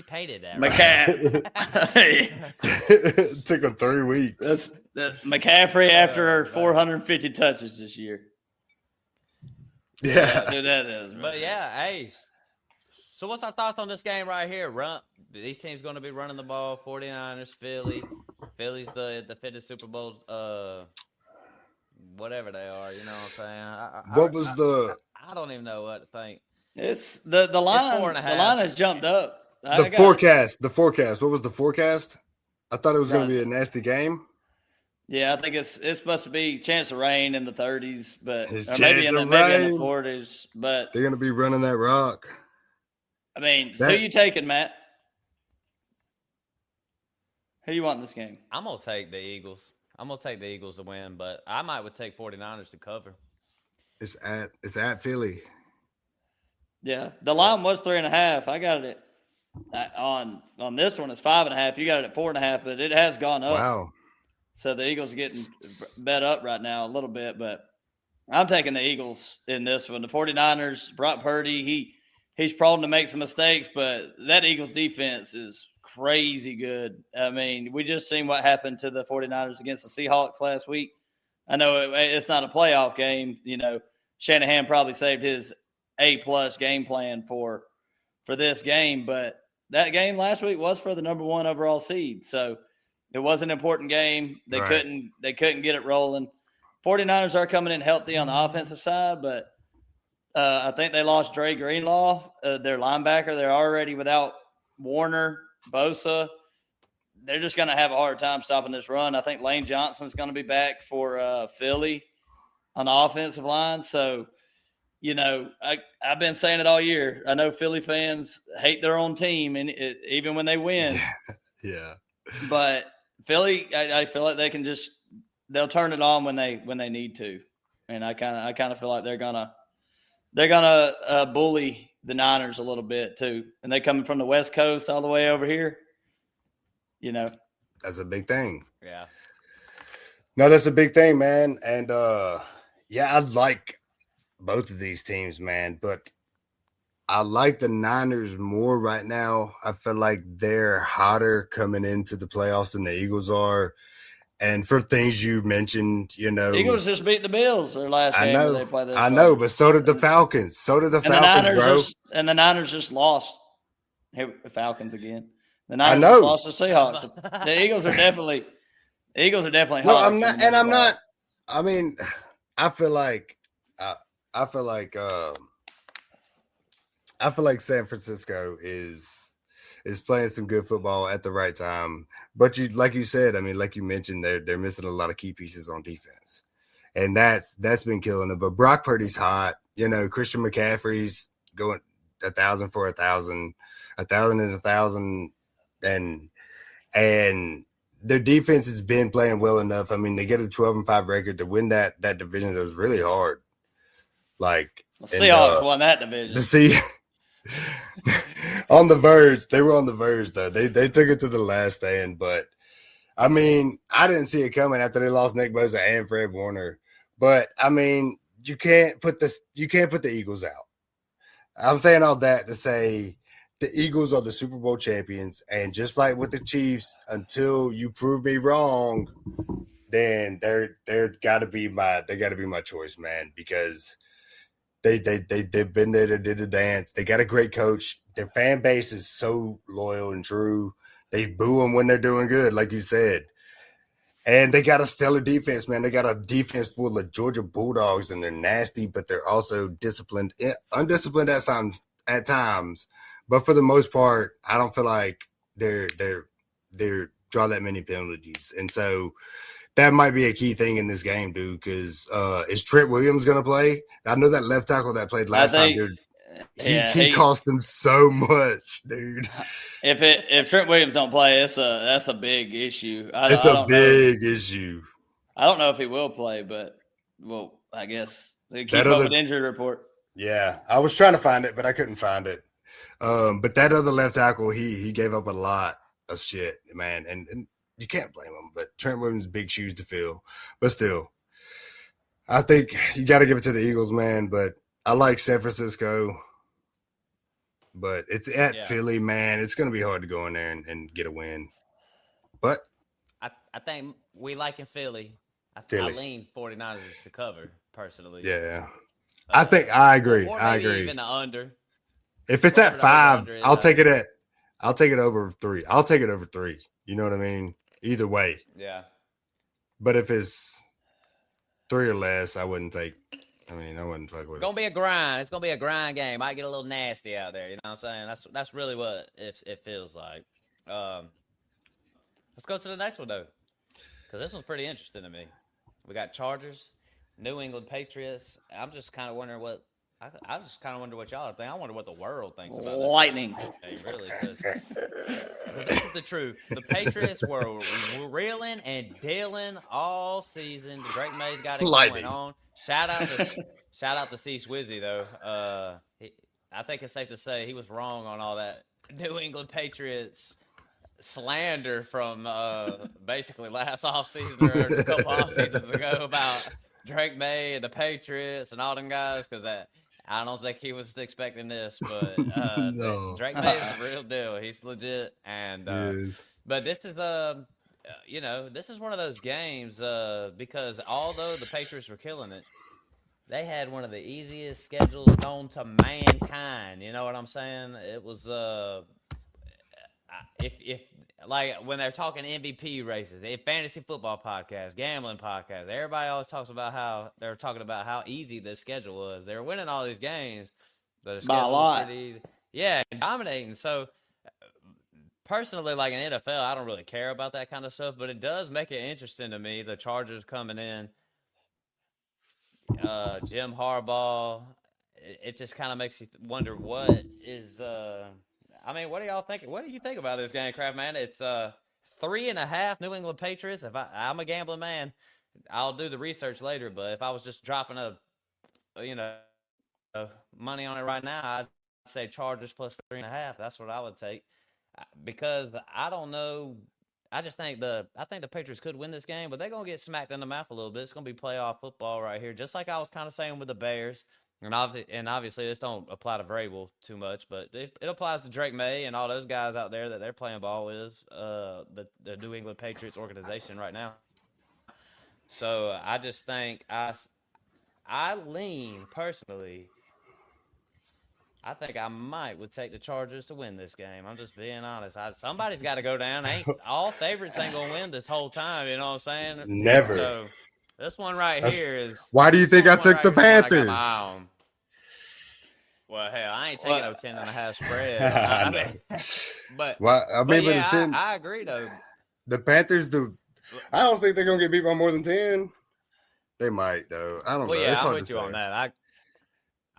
painted that. McCann. It took him 3 weeks. McCaffrey after 450 touches this year. Yeah. That's who that is. Right? But yeah, hey. So what's our thoughts on this game right here? These teams going to be running the ball. 49ers, Philly. Philly's the defending Super Bowl, whatever they are. You know what I'm saying? I don't even know what to think. It's the line. The line has jumped up. The forecast. What was the forecast? I thought it was going to be a nasty game. Yeah, I think it's supposed to be chance of rain in the 30s, but maybe in the 40s. But they're going to be running that rock. I mean, who you taking, Matt? Who you want in this game? I'm gonna take the Eagles. I'm gonna take the Eagles to win, but I would take 49ers to cover. It's at Philly. Yeah, the line was 3.5. I got it on this one. It's 5.5. You got it at 4.5, but it has gone up. Wow. So the Eagles are getting bet up right now a little bit, but I'm taking the Eagles in this one. The 49ers, Brock Purdy, he's prone to make some mistakes, but that Eagles defense is crazy good. I mean, we just seen what happened to the 49ers against the Seahawks last week. I know it's not a playoff game. You know, Shanahan probably saved his A-plus game plan for this game, but that game last week was for the number 1 overall seed. So it was an important game. They couldn't get it rolling. 49ers are coming in healthy on the offensive side, but I think they lost Dre Greenlaw, their linebacker. They're already without Warner, Bosa. They're just going to have a hard time stopping this run. I think Lane Johnson's going to be back for Philly on the offensive line. So, you know, I've been saying it all year. I know Philly fans hate their own team, and even when they win. Yeah. But Philly, I feel like they'll turn it on when they need to, and I kind of feel like they're gonna bully the Niners a little bit too, and they coming from the West Coast all the way over here. You know, that's a big thing. Yeah. No, that's a big thing, man. And yeah, I like both of these teams, man, but I like the Niners more right now. I feel like they're hotter coming into the playoffs than the Eagles are. And for things you mentioned, you know, Eagles just beat the Bills their last game. They play this I know, but so did the Falcons. And the Niners just lost. Hey, the Falcons again. The Niners just lost the Seahawks. The Eagles are definitely No, I'm not, and I'm not. I mean, I feel like San Francisco is playing some good football at the right time. But like you said, I mean, like you mentioned, they're missing a lot of key pieces on defense, and that's been killing them. But Brock Purdy's hot. You know, Christian McCaffrey's going 1,000 for 1,000, 1,000 and 1,000, and their defense has been playing well enough. I mean, they get a 12-5 record to win that division. That was really hard. Like the Seahawks won that division. On the verge. They were on the verge, though. They took it to the last stand. But, I mean, I didn't see it coming after they lost Nick Bosa and Fred Warner. But, I mean, you can't put the Eagles out. I'm saying all that to say the Eagles are the Super Bowl champions. And just like with the Chiefs, until you prove me wrong, then they're gotta be my choice, man, because they've been there, they did the dance. They got a great coach. Their fan base is so loyal and true. They boo them when they're doing good, like you said. And they got a stellar defense, man. They got a defense full of Georgia Bulldogs, and they're nasty, but they're also undisciplined at times. But for the most part, I don't feel like they're draw that many penalties. And so that might be a key thing in this game, dude, because is Trent Williams going to play? I know that left tackle that played last time, dude. He cost them so much, dude. If Trent Williams don't play, that's a big issue. It's a big issue. I don't know if he will play, but I guess they keep up with injury report. Yeah, I was trying to find it, but I couldn't find it. But that other left tackle, he gave up a lot of shit, man, and you can't blame him. But Trent Williams, big shoes to fill. But still, I think you got to give it to the Eagles, man. But I like San Francisco. But it's at Philly, man. It's going to be hard to go in there and get a win. But I I think we like in Philly. I lean 49ers to cover personally. Yeah. I think I agree. Or I maybe agree. even the under. If it's at 5, I'll take it over 3. I'll take it over 3. You know what I mean? Either way. Yeah. But if it's 3 or less, I wouldn't fuck with it. It's gonna be a grind. It's gonna be a grind game. Might get a little nasty out there. You know what I'm saying? That's really what it feels like. Let's go to the next one though, because this one's pretty interesting to me. We got Chargers, New England Patriots. I'm just kind of wondering what y'all think. I wonder what the world thinks about Lightning. Hey, really? Because this is the truth. The Patriots were reeling and dealing all season. Drake May's got it going on. Shout out to C Swizzy though. I think it's safe to say he was wrong on all that New England Patriots slander from basically last offseason or a couple offseasons ago about Drake May and the Patriots and all them guys, because I don't think he was expecting this, but no. Drake May is the real deal. He's legit, and but this is this is one of those games because although the Patriots were killing it, they had one of the easiest schedules known to mankind. You know what I'm saying? It was if like when they're talking MVP races, fantasy football podcasts, gambling podcasts, everybody always talks about how they're talking about how easy this schedule was. They were winning all these games, but the schedule was pretty easy. Yeah, dominating. So personally, like in NFL, I don't really care about that kind of stuff, but it does make it interesting to me. The Chargers coming in, Jim Harbaugh. It just kind of makes you wonder what is. What do y'all think? What do you think about this game, Kraft man? It's 3.5 New England Patriots. If I'm a gambling man, I'll do the research later. But if I was just dropping money on it right now, I'd say Chargers plus 3.5. That's what I would take, because I don't know. I think the Patriots could win this game, but they're gonna get smacked in the mouth a little bit. It's gonna be playoff football right here, just like I was kind of saying with the Bears. And obviously, this don't apply to Vrabel too much, but it applies to Drake May and all those guys out there that they're playing ball with, the New England Patriots organization right now. So I just think I lean personally. I think I would take the Chargers to win this game. I'm just being honest. Somebody's got to go down. All favorites ain't gonna win this whole time. You know what I'm saying? Never. So this one here is. Why do you think I took the Panthers? Well, hell, I ain't taking no 10.5 spread. I agree though. The Panthers, I don't think they're gonna get beat by more than 10. They might though. I don't know. Yeah, I'm with you on that.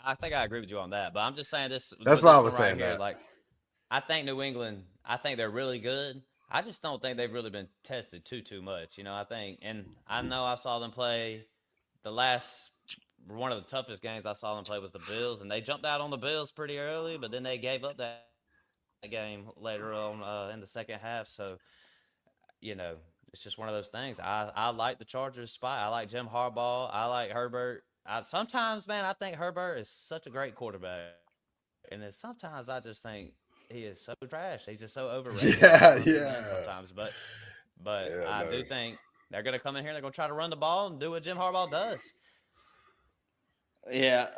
I think I agree with you on that, but I'm just saying this. That's why I was saying that. Like, I think New England. I think they're really good. I just don't think they've really been tested too much. You know, I know I saw them play one of the toughest games I saw them play was the Bills, and they jumped out on the Bills pretty early, but then they gave up that game later on in the second half. So, it's just one of those things. I like the Chargers spot. I like Jim Harbaugh. I like Herbert. Sometimes, man, I think Herbert is such a great quarterback, and then sometimes I just think he is so trash. He's just so overrated. Yeah. Sometimes, but I do think they're going to come in here and they're going to try to run the ball and do what Jim Harbaugh does. Yeah,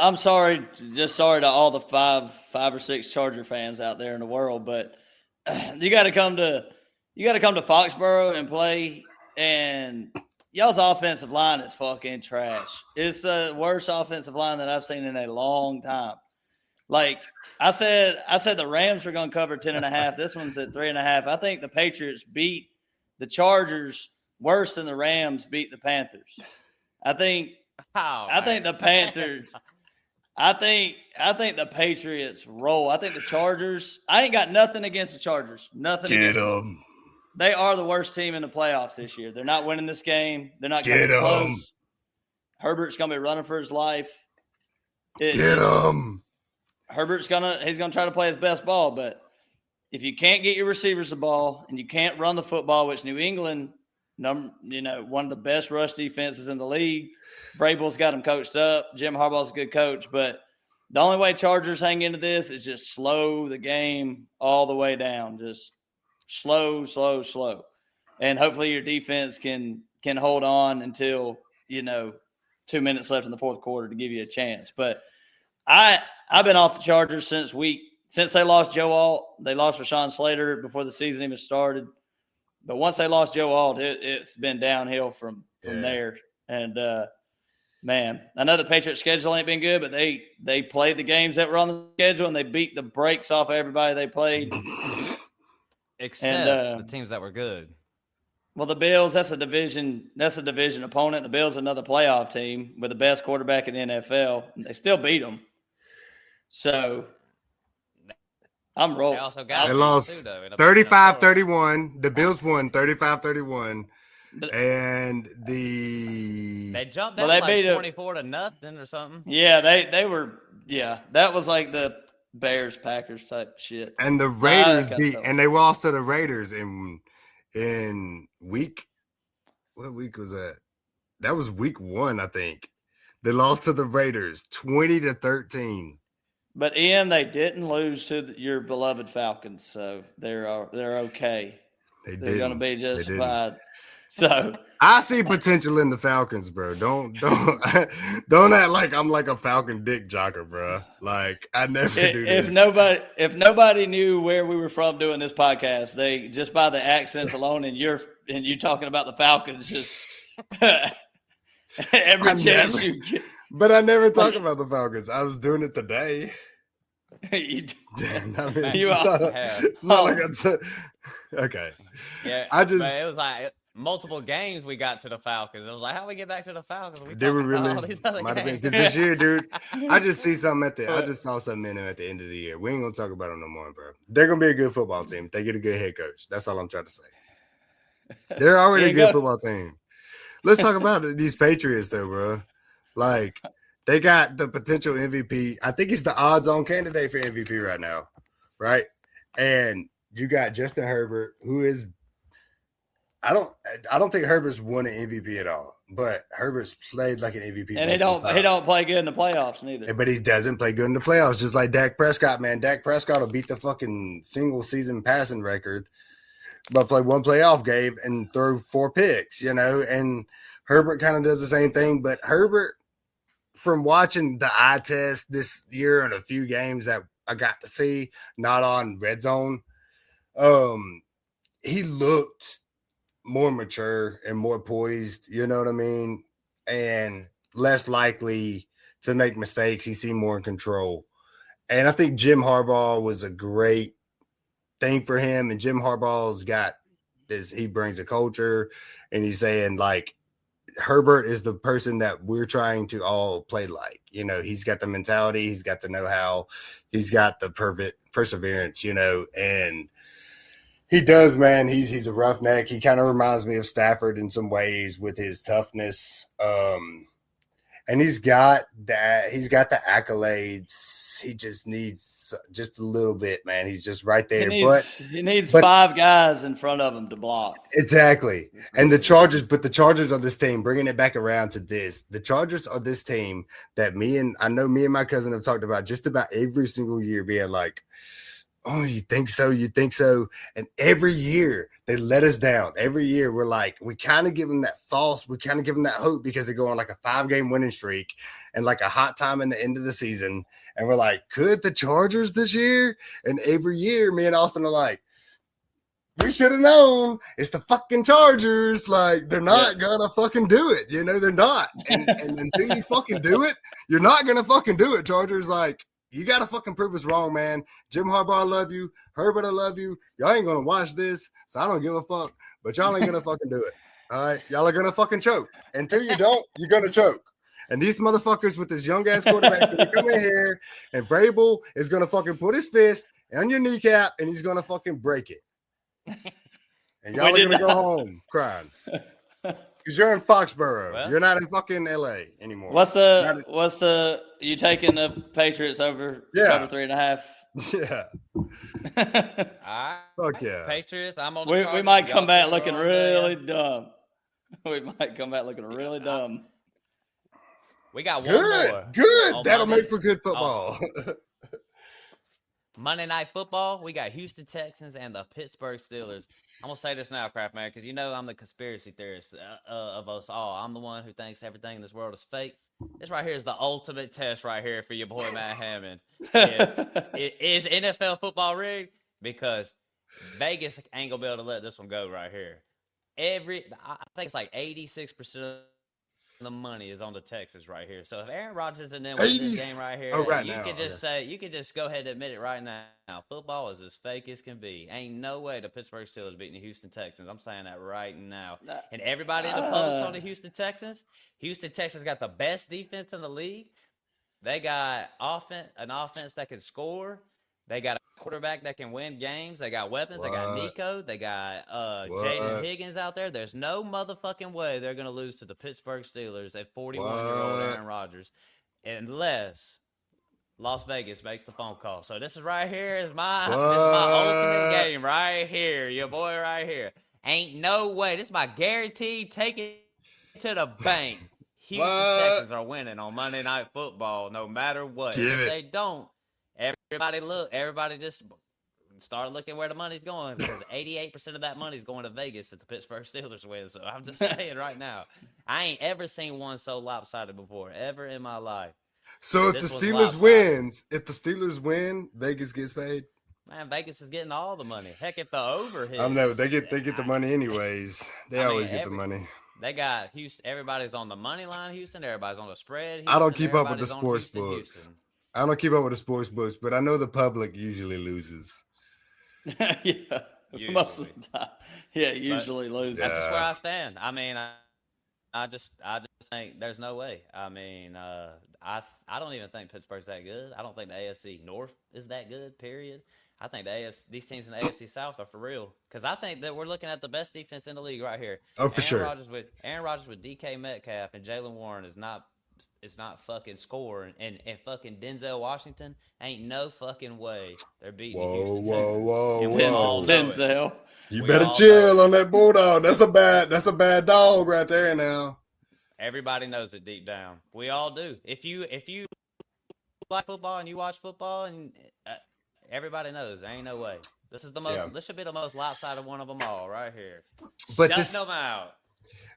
I'm sorry. Just sorry to all the five or six Charger fans out there in the world, but you got to come to Foxborough and play, and y'all's offensive line is fucking trash. It's the worst offensive line that I've seen in a long time. Like I said the Rams were going to cover 10.5. This one's at 3.5. I think the Patriots beat the Chargers worse than the Rams beat the Panthers. I think the Panthers. I think the Patriots roll. I think the Chargers. I ain't got nothing against the Chargers. Nothing. Get against them. They are the worst team in the playoffs this year. They're not winning this game. They're not getting close. Herbert's gonna be running for his life. Get him. Herbert's he's gonna try to play his best ball, but if you can't get your receivers the ball and you can't run the football, which New England, one of the best rush defenses in the league, Vrabel's got them coached up. Jim Harbaugh's a good coach, but the only way Chargers hang into this is just slow the game all the way down. Just slow. and hopefully your defense can hold on until 2 minutes left in the fourth quarter to give you a chance. But I've been off the Chargers since they lost Joe Alt. They lost Rashawn Slater before the season even started. But once they lost Joe Alt, it's been downhill from there. And man, I know the Patriots' schedule ain't been good, but they played the games that were on the schedule and they beat the brakes off of everybody they played. Except the teams that were good. Well, the Bills, that's a division opponent. The Bills, another playoff team with the best quarterback in the NFL. They still beat them. So I'm rolling. They lost 35-31. The Bills won 35-31. And they jumped out like 24-0 or something. Yeah, they were. Yeah, that was like the Bears-Packers type shit. And the Raiders and they lost to the Raiders in week. What week was that? That was week 1, I think. They lost to the Raiders 20-13. But Ian, they didn't lose to your beloved Falcons, so they're okay. They're going to be just fine. So I see potential in the Falcons, bro. Don't act like I'm like a Falcon dick jocker, bro. Like I never do this. If nobody knew where we were from doing this podcast, they just by the accents alone and you talking about the Falcons, just every chance you get. But I never talk about the Falcons. I was doing it today. Okay. Yeah, it was like multiple games we got to the Falcons. It was like, how we get back to the Falcons? Did we really? Might have been because this year, dude. I just see something I just saw something in them at the end of the year. We ain't gonna talk about them no more, bro. They're gonna be a good football team if they get a good head coach. That's all I'm trying to say. They're already a good football team. Let's talk about these Patriots, though, bro. Like. They got the potential MVP. I think he's the odds-on candidate for MVP right now, right? And you got Justin Herbert, who is I don't think Herbert's won an MVP at all, but Herbert's played like an MVP. And he don't play good in the playoffs neither. But he doesn't play good in the playoffs, just like Dak Prescott, man. Dak Prescott will beat the fucking single-season passing record, but play one playoff game and throw 4 picks, and Herbert kind of does the same thing, but Herbert, from watching the eye test this year and a few games that I got to see, not on Red Zone, he looked more mature and more poised, you know what I mean? And less likely to make mistakes. He seemed more in control. And I think Jim Harbaugh was a great thing for him. And Jim Harbaugh's got this, he brings a culture, and he's saying, like, Herbert is the person that we're trying to all play like. He's got the mentality, he's got the know-how, he's got the perseverance, and he does, man. He's a roughneck. He kind of reminds me of Stafford in some ways with his toughness. And he's got that. He's got the accolades. He just needs just a little bit, man. He's just right there. He needs 5 guys in front of him to block. Exactly. And the Chargers are this team, bringing it back around to this. The Chargers are this team that I know me and my cousin have talked about just about every single year, being like, oh, you think so? You think so? And every year they let us down. Every year we're like, we kind of give them that hope because they go on like a 5-game winning streak and like a hot time in the end of the season. And we're like, could the Chargers this year? And every year me and Austin are like, we should have known it's the fucking Chargers. Like, they're not gonna fucking do it. They're not. And until you fucking do it, you're not gonna fucking do it. Chargers, like, you got to fucking prove us wrong, man. Jim Harbaugh, I love you. Herbert, I love you. Y'all ain't going to watch this, so I don't give a fuck. But y'all ain't going to fucking do it. All right? Y'all are going to fucking choke. Until you don't, you're going to choke. And these motherfuckers with this young-ass quarterback going to come in here, and Vrabel is going to fucking put his fist on your kneecap, and he's going to fucking break it. And y'all are going to go home crying. Because you're in Foxborough. Well, you're not in fucking LA anymore. You taking the Patriots over 3.5? Yeah. All right. Fuck yeah. Patriots, I'm on the Chargers. We might come back looking really dumb. We might come back looking really dumb. We got one more. Good. That'll make for good football. Monday Night Football, we got Houston Texans and the Pittsburgh Steelers. I'm going to say this now, Kraft Man, because you know I'm the conspiracy theorist of us all. I'm the one who thinks everything in this world is fake. This right here is the ultimate test right here for your boy, Matt Hammond. Is NFL football rigged? Because Vegas ain't going to be able to let this one go right here. I think it's like 86% of the money is on the Texans right here. So if Aaron Rodgers and them win this game right here, you can just go ahead and admit it right now. Football is as fake as can be. Ain't no way the Pittsburgh Steelers beating the Houston Texans. I'm saying that right now. And everybody in the public's on the Houston Texans. Houston Texans got the best defense in the league. They got an offense that can score. They got a quarterback that can win games. They got weapons. They got Nico. They got Jaden Higgins out there. There's no motherfucking way they're going to lose to the Pittsburgh Steelers at 41-year-old Aaron Rodgers unless Las Vegas makes the phone call. So this is right here is my ultimate game right here. Your boy right here. Ain't no way. This is my guaranteed take it to the bank. Houston Texans are winning on Monday Night Football no matter what. If they don't, everybody just start looking where the money's going because 88% of that money's going to Vegas if the Pittsburgh Steelers win. So I'm just saying right now, I ain't ever seen one so lopsided before, ever in my life. So if the Steelers win, Vegas gets paid? Man, Vegas is getting all the money. Heck, if the over hits. I know, they get the money anyways. They always get the money. They got Houston. Everybody's on the money line, Houston. Everybody's on the spread, Houston. I don't keep up with the sports books. I don't keep up with the sports books, but I know the public usually loses. Most of the time. Yeah, usually loses. That's just where I stand. I mean, I just think there's no way. I mean, I don't even think Pittsburgh's that good. I don't think the AFC North is that good, period. I think these teams in the AFC South are for real. Because I think that we're looking at the best defense in the league right here. Oh, for sure. Aaron Rodgers with DK Metcalf and Jalen Warren is not fucking scoring. And fucking Denzel Washington ain't no fucking way they're beating the Houston Texans. Whoa. Denzel. You better chill on that Bulldog. That's a bad dog right there now. Everybody knows it deep down. We all do. If you like football and you watch football and everybody knows, there ain't no way. This is the most. Yeah. This should be the most lopsided one of them all, right here. But shut them out.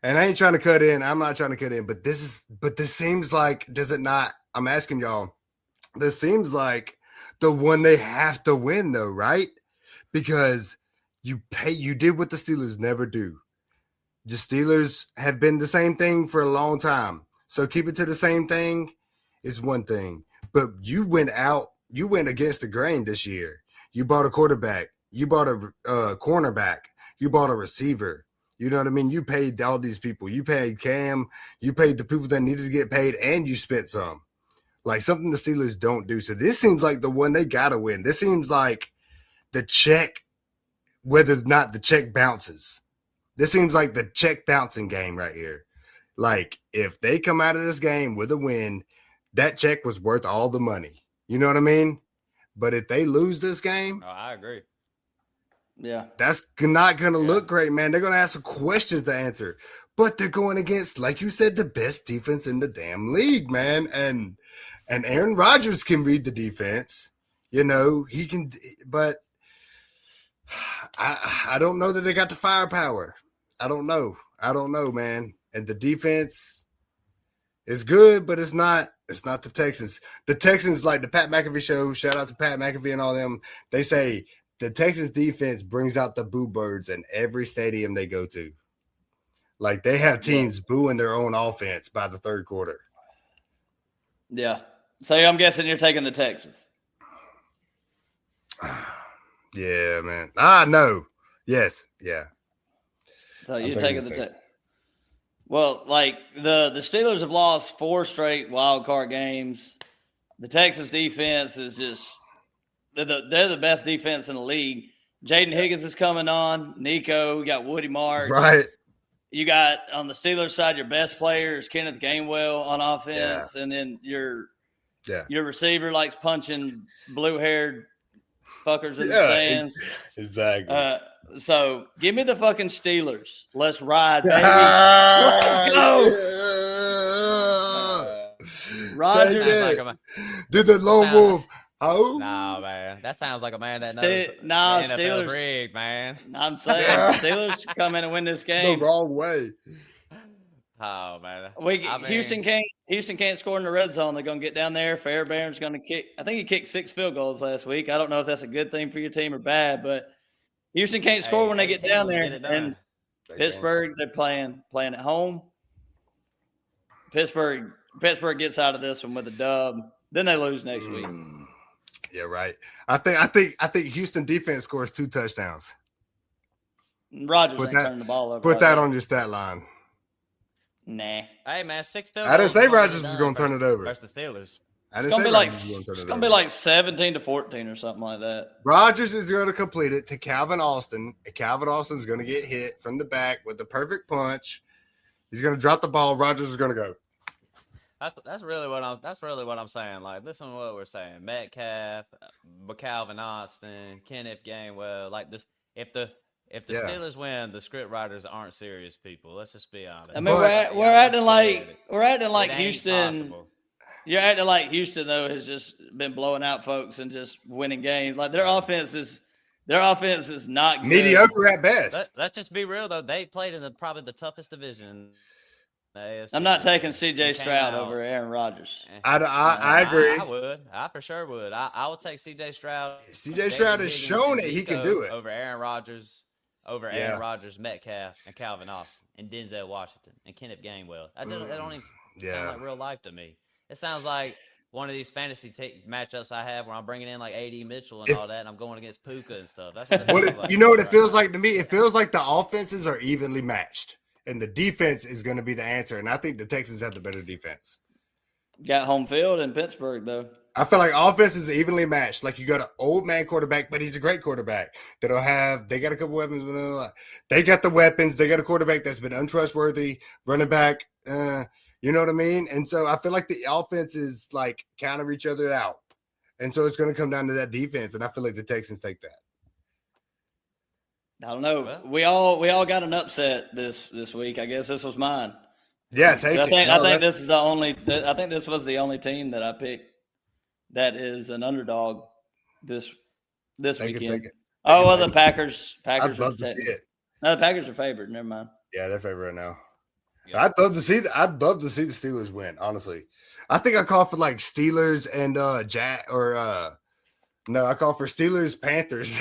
And I ain't trying to cut in. I'm not trying to cut in. But this seems like, does it not? I'm asking y'all. This seems like the one they have to win, though, right? Because you did what the Steelers never do. The Steelers have been the same thing for a long time. So keep it to the same thing is one thing. But you went against the grain this year. You bought a quarterback. You bought a cornerback. You bought a receiver. You know what I mean? You paid all these people. You paid Cam. You paid the people that needed to get paid, and you spent some. Like something the Steelers don't do. So this seems like the one they got to win. This seems like the check, whether or not the check bounces. This seems like the check bouncing game right here. Like if they come out of this game with a win, that check was worth all the money. You know what I mean? But if they lose this game, I agree. Yeah. That's not going to look great, man. They're going to have some questions to answer. But they're going against, like you said, the best defense in the damn league, man. And Aaron Rodgers can read the defense. You know, he can, but I don't know that they got the firepower. I don't know, man. And the defense is good, but it's not the Texans. The Texans, like the Pat McAfee show, shout out to Pat McAfee and all them, they say the Texans defense brings out the boo birds in every stadium they go to. Like they have teams booing their own offense by the third quarter. Yeah. So I'm guessing you're taking the Texans. Yeah, man. No. Yes. Yeah. So you're taking the Texans. Well, like the Steelers have lost 4 straight wild card games. The Texans defense is just they're the best defense in the league. Jaden Higgins is coming on. Nico, you got Woody Marks. Right. You got on the Steelers side your best player is Kenneth Gainwell on offense, and then your receiver likes punching blue-haired fuckers in the stands. Exactly. So give me the fucking Steelers. Let's ride, baby. Let's go. Rodgers. Did the lone wolf Oh, nah, man, that sounds like a man that knows the NFL's NFL's rigged, man. I'm saying Steelers come in and win this the game. wrong way. Oh man, Houston can't score in the red zone. They're gonna get down there. Fairbairn's gonna kick. I think he kicked 6 field goals last week. I don't know if that's a good thing for your team or bad, but Houston can't score when they get down there. And Pittsburgh, they're playing at home. Pittsburgh gets out of this one with a dub. Then they lose next week. Yeah, right. I think Houston defense scores 2 touchdowns. Rodgers ain't turning the ball over. Put that on your stat line. Nah. Hey man, 6 field I didn't goals say Rodgers was going to turn it over versus the Steelers. I It's didn't gonna say be Rodgers was going to turn it over. it's gonna be like 17-14 or something like that. Rodgers is going to complete it to Calvin Austin. And Calvin Austin's going to get hit from the back with the perfect punch. He's going to drop the ball. Rodgers is going to go. That's really what I'm saying. Like, listen to what we're saying. Metcalf, Calvin Austin, Kenneth Gainwell. Like this, if the Steelers win, the script writers aren't serious people. Let's just be honest. I mean, we're acting like It ain't Houston. possible. You're acting like Houston though has just been blowing out folks and just winning games. Like their offense is not good. Mediocre at best. Let's just be real though. They played in probably the toughest division in the AFC. I'm not taking C.J. Stroud out. over Aaron Rodgers. I agree. I would. I for sure would. I would take C.J. Stroud. C.J. Stroud has shown that he can do it over Aaron Rodgers. Aaron Rodgers, Metcalf, and Calvin Austin, and Denzel Washington, and Kenneth Gainwell. That don't even sound like real life to me. It sounds like one of these fantasy matchups I have where I'm bringing in like A.D. Mitchell and all that, and I'm going against Puka and stuff. That's what it feels like. You know what it feels like to me? It feels like the offenses are evenly matched, and the defense is going to be the answer. And I think the Texans have the better defense. Got home field in Pittsburgh though. I feel like offense is evenly matched. Like you got an old man quarterback, but he's a great quarterback. They got a couple weapons. Blah, blah, blah. They got the weapons. They got a quarterback that's been untrustworthy, running back. You know what I mean? And so I feel like the offense is like counter each other out. And so it's going to come down to that defense. And I feel like the Texans take that. I don't know. We all got an upset this week. I guess this was mine. Yeah, take it. I think this is the only. I think this was the only team that I picked that is an underdog this weekend. Oh well, the Packers. I'd love to see it. No, the Packers are favored. Never mind. Yeah, they're favored right now. Yeah. I'd love to see the Steelers win. Honestly, I think I call for like Steelers and I call for Steelers Panthers.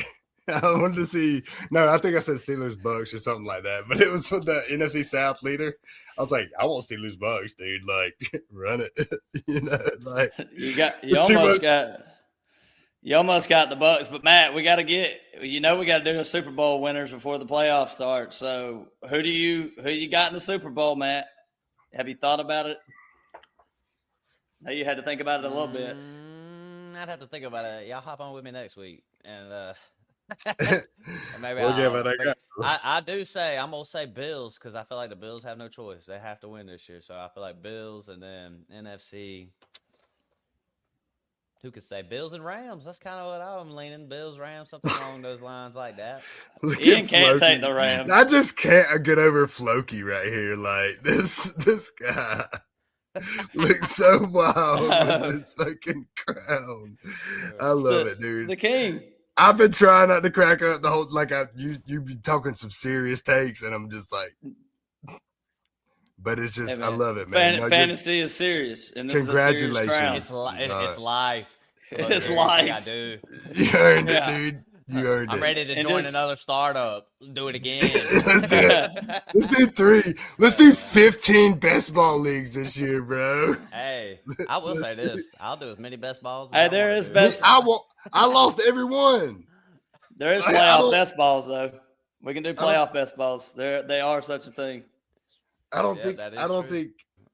I wanted to see. No, I think I said Steelers Bucks or something like that. But it was for the NFC South leader. I was like, I want Steelers Bucks, dude. Like, run it. You know, like you almost got the Bucks. But Matt, we got to do a Super Bowl winners before the playoffs start. So who you got in the Super Bowl, Matt? Have you thought about it? No, you had to think about it a little bit. I'd have to think about it. Y'all hop on with me next week, and maybe we'll give it a go. I'm gonna say Bills because I feel like the Bills have no choice. They have to win this year, so I feel like Bills, and then NFC. Who could say Bills and Rams? That's kind of what I'm leaning. Bills, Rams, something along those lines like that. Ian can't take the Rams. I just can't get over Floki right here. Like this guy looks so wild with this fucking crown. I love it, dude. The king. I've been trying not to crack up the whole you be talking some serious takes, and I'm just like, but it's just I love it, man. Fantasy is serious, and this congratulations. It's life. It's life. Yeah, dude. You earned it, dude. You earned it. I'm ready to join another startup. Do it again. Let's do it. Let's do 3. Let's do 15 best ball leagues this year, bro. Hey, I will say this: I'll do as many best balls. Hey, there is best. I lost every one. There is playoff best balls though. We can do playoff best balls. They are such a thing. I don't think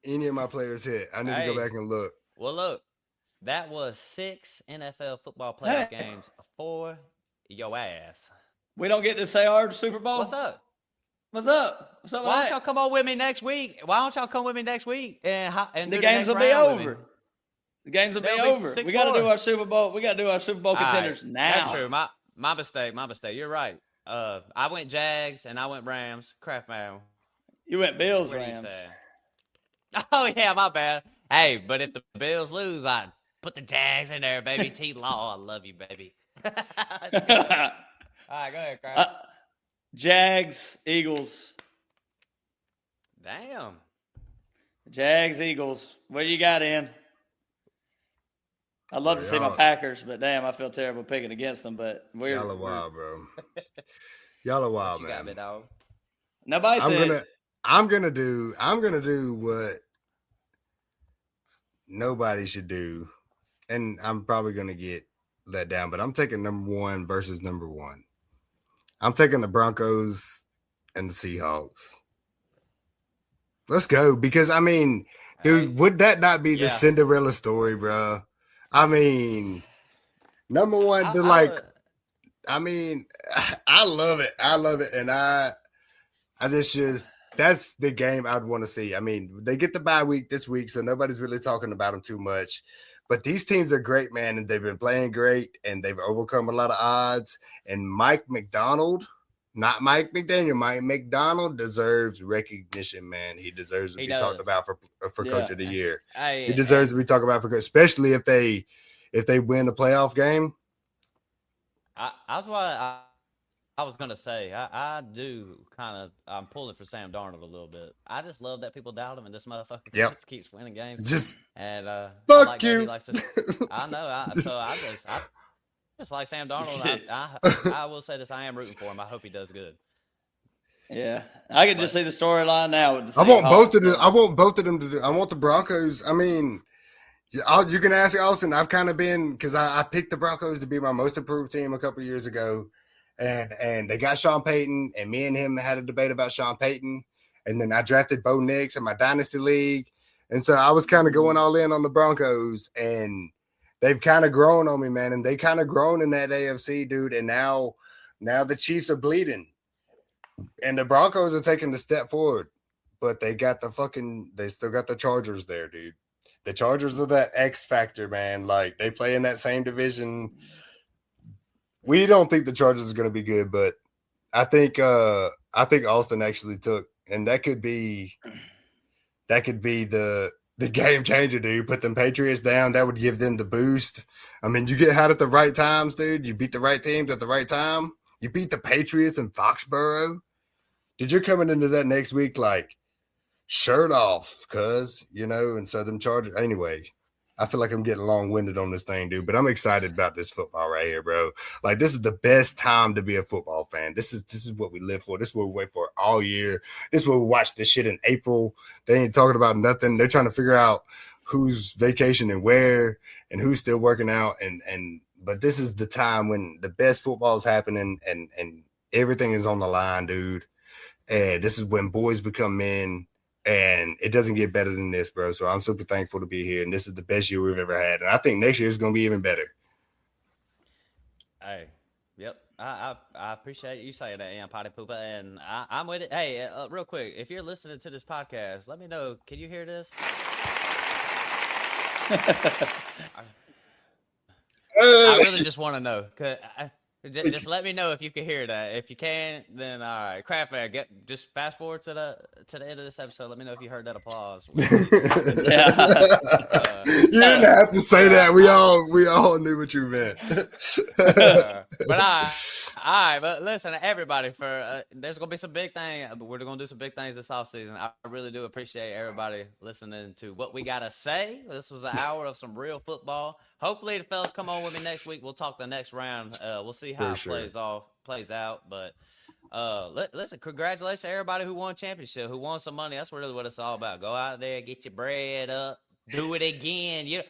any of my players hit. I need to go back and look. Well, look, that was 6 NFL football playoff games for your ass. We don't get to say our Super Bowl. What's up? What's up? Why don't y'all come on with me next week? And the games will be over. The games will be over. We got to do our Super Bowl. We got to do our Super Bowl contenders now. That's true. My mistake. You're right. I went Jags and I went Rams. Crap, man. You went Bills, Rams. Oh yeah, my bad. Hey, but if the Bills lose, Put the Jags in there, baby. T. Law, I love you, baby. All right, go ahead, Craig. Jags, Eagles. Damn. Jags, Eagles. What you got in? I'd love to see my Packers, but damn, I feel terrible picking against them. But y'all are wild, bro. Y'all are wild, man. Got me, dog? Nobody said. I'm gonna do what nobody should do, and I'm probably gonna get let down. But I'm taking number 1 versus number 1. I'm taking the Broncos and the Seahawks. Let's go, because I mean, dude, would that not be the Cinderella story, bro? I mean, number 1, I mean, I love it. I love it. And that's the game I'd want to see. I mean, they get the bye week this week, so nobody's really talking about them too much. But these teams are great, man, and they've been playing great, and they've overcome a lot of odds. And Mike McDonald, not Mike McDaniel, Mike McDonald deserves recognition, man. He deserves to be talked about for Coach of the Year. He deserves to be talked about for, especially if they win the playoff game. That's why I was gonna say I do I'm pulling for Sam Darnold a little bit. I just love that people doubt him, and this motherfucker just keeps winning games. Fuck you. I know. I just like Sam Darnold. I will say this: I am rooting for him. I hope he does good. Yeah, I can just see the storyline now. I want both of them. I want both of them to do. I want the Broncos. I mean, you can ask Austin. I've kind of been, because I picked the Broncos to be my most improved team a couple of years ago, and they got Sean Payton, and me and him had a debate about Sean Payton, and then I drafted Bo Nix in my dynasty league, and so I was kind of going all in on the Broncos, and they've kind of grown on me, man, and they kind of grown in that AFC, dude, and now the Chiefs are bleeding, and the Broncos are taking the step forward, but they still got the Chargers there, dude. The Chargers are that X factor, man. Like, they play in that same division. We don't think the Chargers are going to be good, but I think Austin actually took, and that could be the game changer, dude. Put them Patriots down. That would give them the boost. I mean, you get hot at the right times, dude. You beat the right teams at the right time. You beat the Patriots in Foxborough. Dude, you're coming into that next week like shirt off, and so them Chargers. Anyway, I feel like I'm getting long-winded on this thing, dude, but I'm excited about this football right here, bro. Like, this is the best time to be a football fan. This is what we live for. This is what we wait for all year. This is what we watch this shit in April. They ain't talking about nothing. They're trying to figure out who's vacationing where and who's still working out. But this is the time when the best football is happening and everything is on the line, dude. And this is when boys become men. And it doesn't get better than this, bro. So I'm super thankful to be here. And this is the best year we've ever had. And I think next year is going to be even better. Hey, yep. I appreciate you saying that, Ian Potty Poopa. And I'm with it. Hey, real quick, if you're listening to this podcast, let me know. Can you hear this? I really just want to know. Just let me know if you can hear that. If you can, then all right. Craftman, just fast forward to the end of this episode. Let me know if you heard that applause. You didn't have to say that. We all knew what you meant. But all right. But listen, everybody, there's gonna be some big things. We're gonna do some big things this offseason. I really do appreciate everybody listening to what we gotta say. This was an hour of some real football. Hopefully the fellas come on with me next week. We'll talk the next round. We'll see how it plays out. But listen, congratulations to everybody who won championship, who won some money. That's really what it's all about. Go out there, get your bread up, do it again.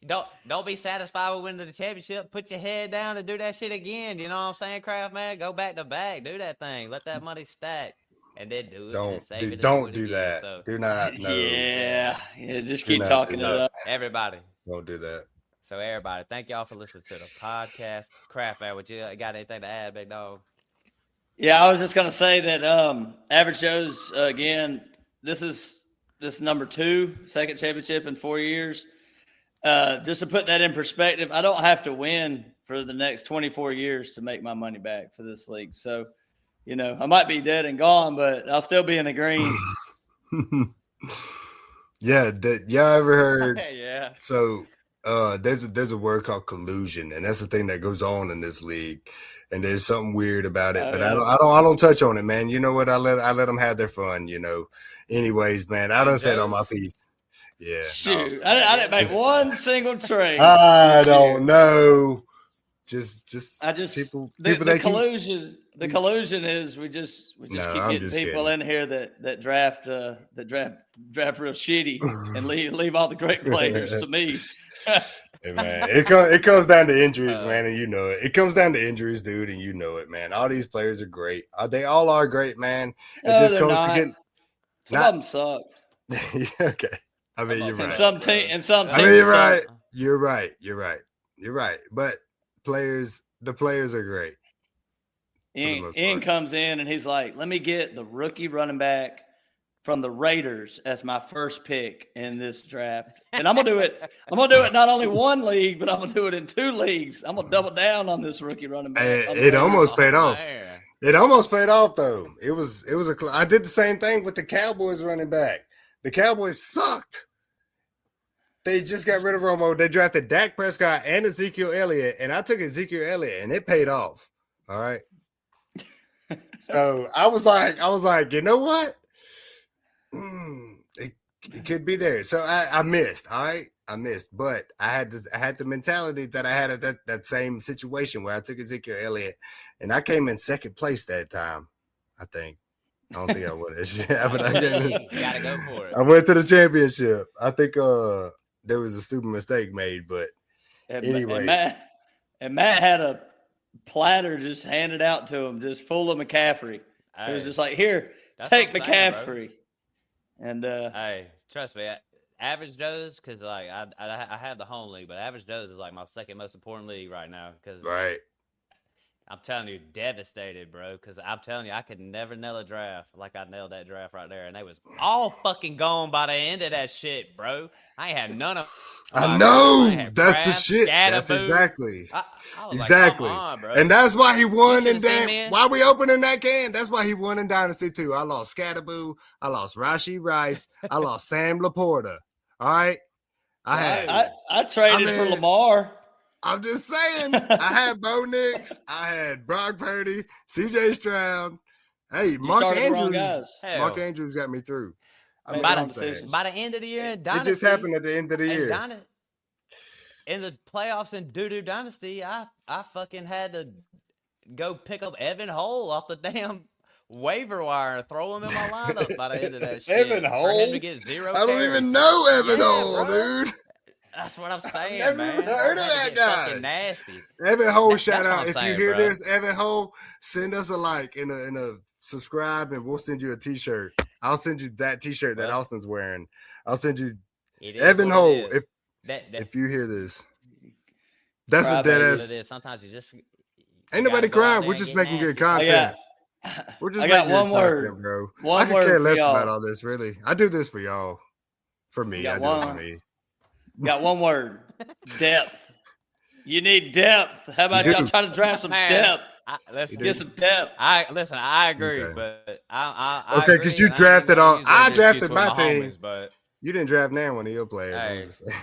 Don't be satisfied with winning the championship. Put your head down and do that shit again. You know what I'm saying, Kraft man? Go back to back, do that thing. Let that money stack. And then do it. Don't do that. So, do not. No. Yeah. Just keep talking it up. Everybody. Don't do that. So everybody, thank y'all for listening to the podcast. Kraft man, would you got anything to add, big dog? Yeah, I was just gonna say that Average Joe's again. This is number 2, second championship in 4 years. Just to put that in perspective, I don't have to win for the next 24 years to make my money back for this league. So, I might be dead and gone, but I'll still be in the green. Yeah, y'all ever heard? Yeah. So there's a word called collusion, and that's the thing that goes on in this league. And there's something weird about it, but I don't touch on it, man. You know what? I let them have their fun. Anyways, man, I done said on my piece. Yeah. Shoot, no. I didn't make one single trade. I don't know. Just people. The collusion. The collusion is we just keep getting people in here that draft real shitty and leave all the great players to me. Hey, man, it comes down to injuries, man, and you know it. It comes down to injuries, dude, and you know it, man. All these players are great. They all are great, man. It just comes to getting. Some of them suck. Okay. I mean, you're right. Some teams. I mean, you're right. You're right. But the players are great. Ian comes in and he's like, let me get the rookie running back from the Raiders as my first pick in this draft. And I'm going to do it. I'm going to do it not only one league, but I'm going to do it in 2 leagues. I'm going to double down on this rookie running back. It almost paid off. It almost paid off, though. I did the same thing with the Cowboys running back. The Cowboys sucked. They just got rid of Romo. They drafted Dak Prescott and Ezekiel Elliott, and I took Ezekiel Elliott, and it paid off. All right. So I was like, you know what? It could be there. So I missed. All right, I missed, but I had the mentality that I had at that same situation where I took Ezekiel Elliott, and I came in second place that time. I think. I don't think I won that shit, but you gotta go for it. I went to the championship. I think there was a stupid mistake made, but anyway. And Matt had a platter just handed out to him, just full of McCaffrey. It was just like, here, take McCaffrey. And hey, trust me, Average Joe's, because like I have the home league, but Average Joe's is like my second most important league right now. Because I'm telling you, devastated, bro. Because I'm telling you, I could never nail a draft like I nailed that draft right there, and they was all fucking gone by the end of that shit, bro. I ain't had none of. I know that's the shit. That's exactly. Exactly. Like, on, bro. And that's why he won in why we opening that can. That's why he won in Dynasty too. I lost Scatterboo. I lost Rashee Rice. I lost Sam Laporta. All right. I traded for Lamar. I'm just saying. I had Bo Nix. I had Brock Purdy, C.J. Stroud. Hey, Mark Andrews got me through. By the end of the year in Dynasty. It just happened at the end of the year. In the playoffs in Doo-Doo Dynasty, I fucking had to go pick up Evan Hole off the damn waiver wire and throw him in my lineup by the end of that shit. Evan Hole? For him to get 0 I don't even know Evan Hole, bro. dude. That's what I'm saying, I've man. never heard of that guy. Fucking nasty. Evan Hole, shout out. If you hear this, Evan Hole, send us a like and a subscribe, and we'll send you a T-shirt. I'll send you that T-shirt that Austin's wearing. I'll send you Evan Hole. If you hear this, that's a dead ass. Sometimes you just ain't nobody crying. We're just making good content. We're just making one good word, content, bro. One I word could care less y'all. about all this. Really, I do this for y'all. For me, I do it for me. Got one word: depth. You need depth. How about y'all trying to draft some depth? Let's get some depth. I agree, okay. But I okay, because you drafted all. I drafted my team, homies, but you didn't draft none one of your players. Hey,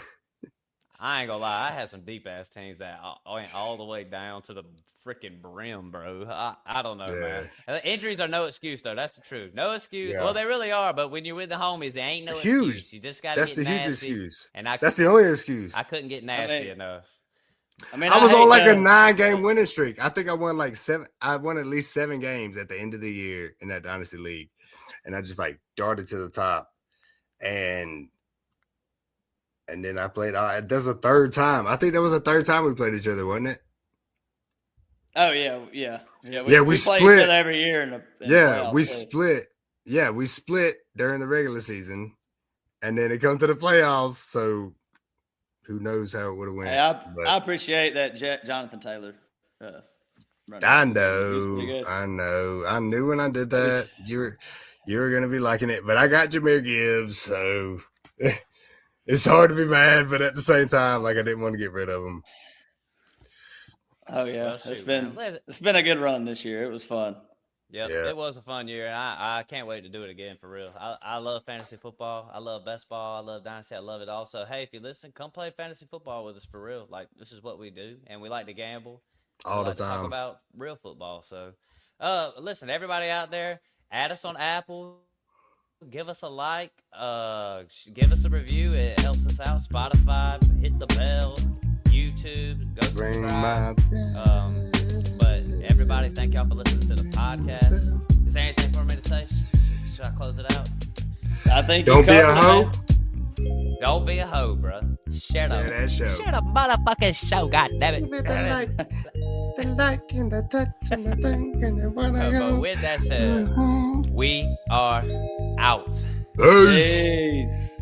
I ain't gonna lie. I had some deep ass teams that went all the way down to the freaking brim, bro. I don't know, man. Injuries are no excuse, though. That's the truth. No excuse. Yeah. Well, they really are, but when you're with the homies, they ain't no excuse. You just gotta get nasty. That's the huge excuse. And that's the only excuse. I couldn't get nasty enough. I was on like a 9-game winning streak. I think I won like 7. I won at least 7 games at the end of the year in that Dynasty League. And I just like darted to the top. And then I played. There's a third time. I think that was the third time we played each other, wasn't it? Oh, yeah. We play split each other every year. We split. Yeah, we split during the regular season. And then it comes to the playoffs. So who knows how it would have went. Hey, I appreciate that Jonathan Taylor. I know. I knew when I did that you were going to be liking it. But I got Jahmyr Gibbs, so it's hard to be mad. But at the same time, like I didn't want to get rid of him. Oh yeah, it's been a good run this year. It was fun. Yep, it was a fun year, and I can't wait to do it again for real. I love fantasy football. I love best ball. I love dynasty. I love it all. So, hey, if you listen, come play fantasy football with us for real. Like, this is what we do, and we like to gamble. All the time. To talk about real football. So, listen, everybody out there, add us on Apple. Give us a like. Give us a review. It helps us out. Spotify, hit the bell. YouTube, go subscribe. But everybody, thank y'all for listening to the podcast. Is there anything for me to say? Should I close it out? I think don't be a hoe. Don't be a hoe, bro. Shut up. Shut up, motherfucking show. God damn it. The like and the touch and the thing and the one I But with that said, we are out. Peace. Peace.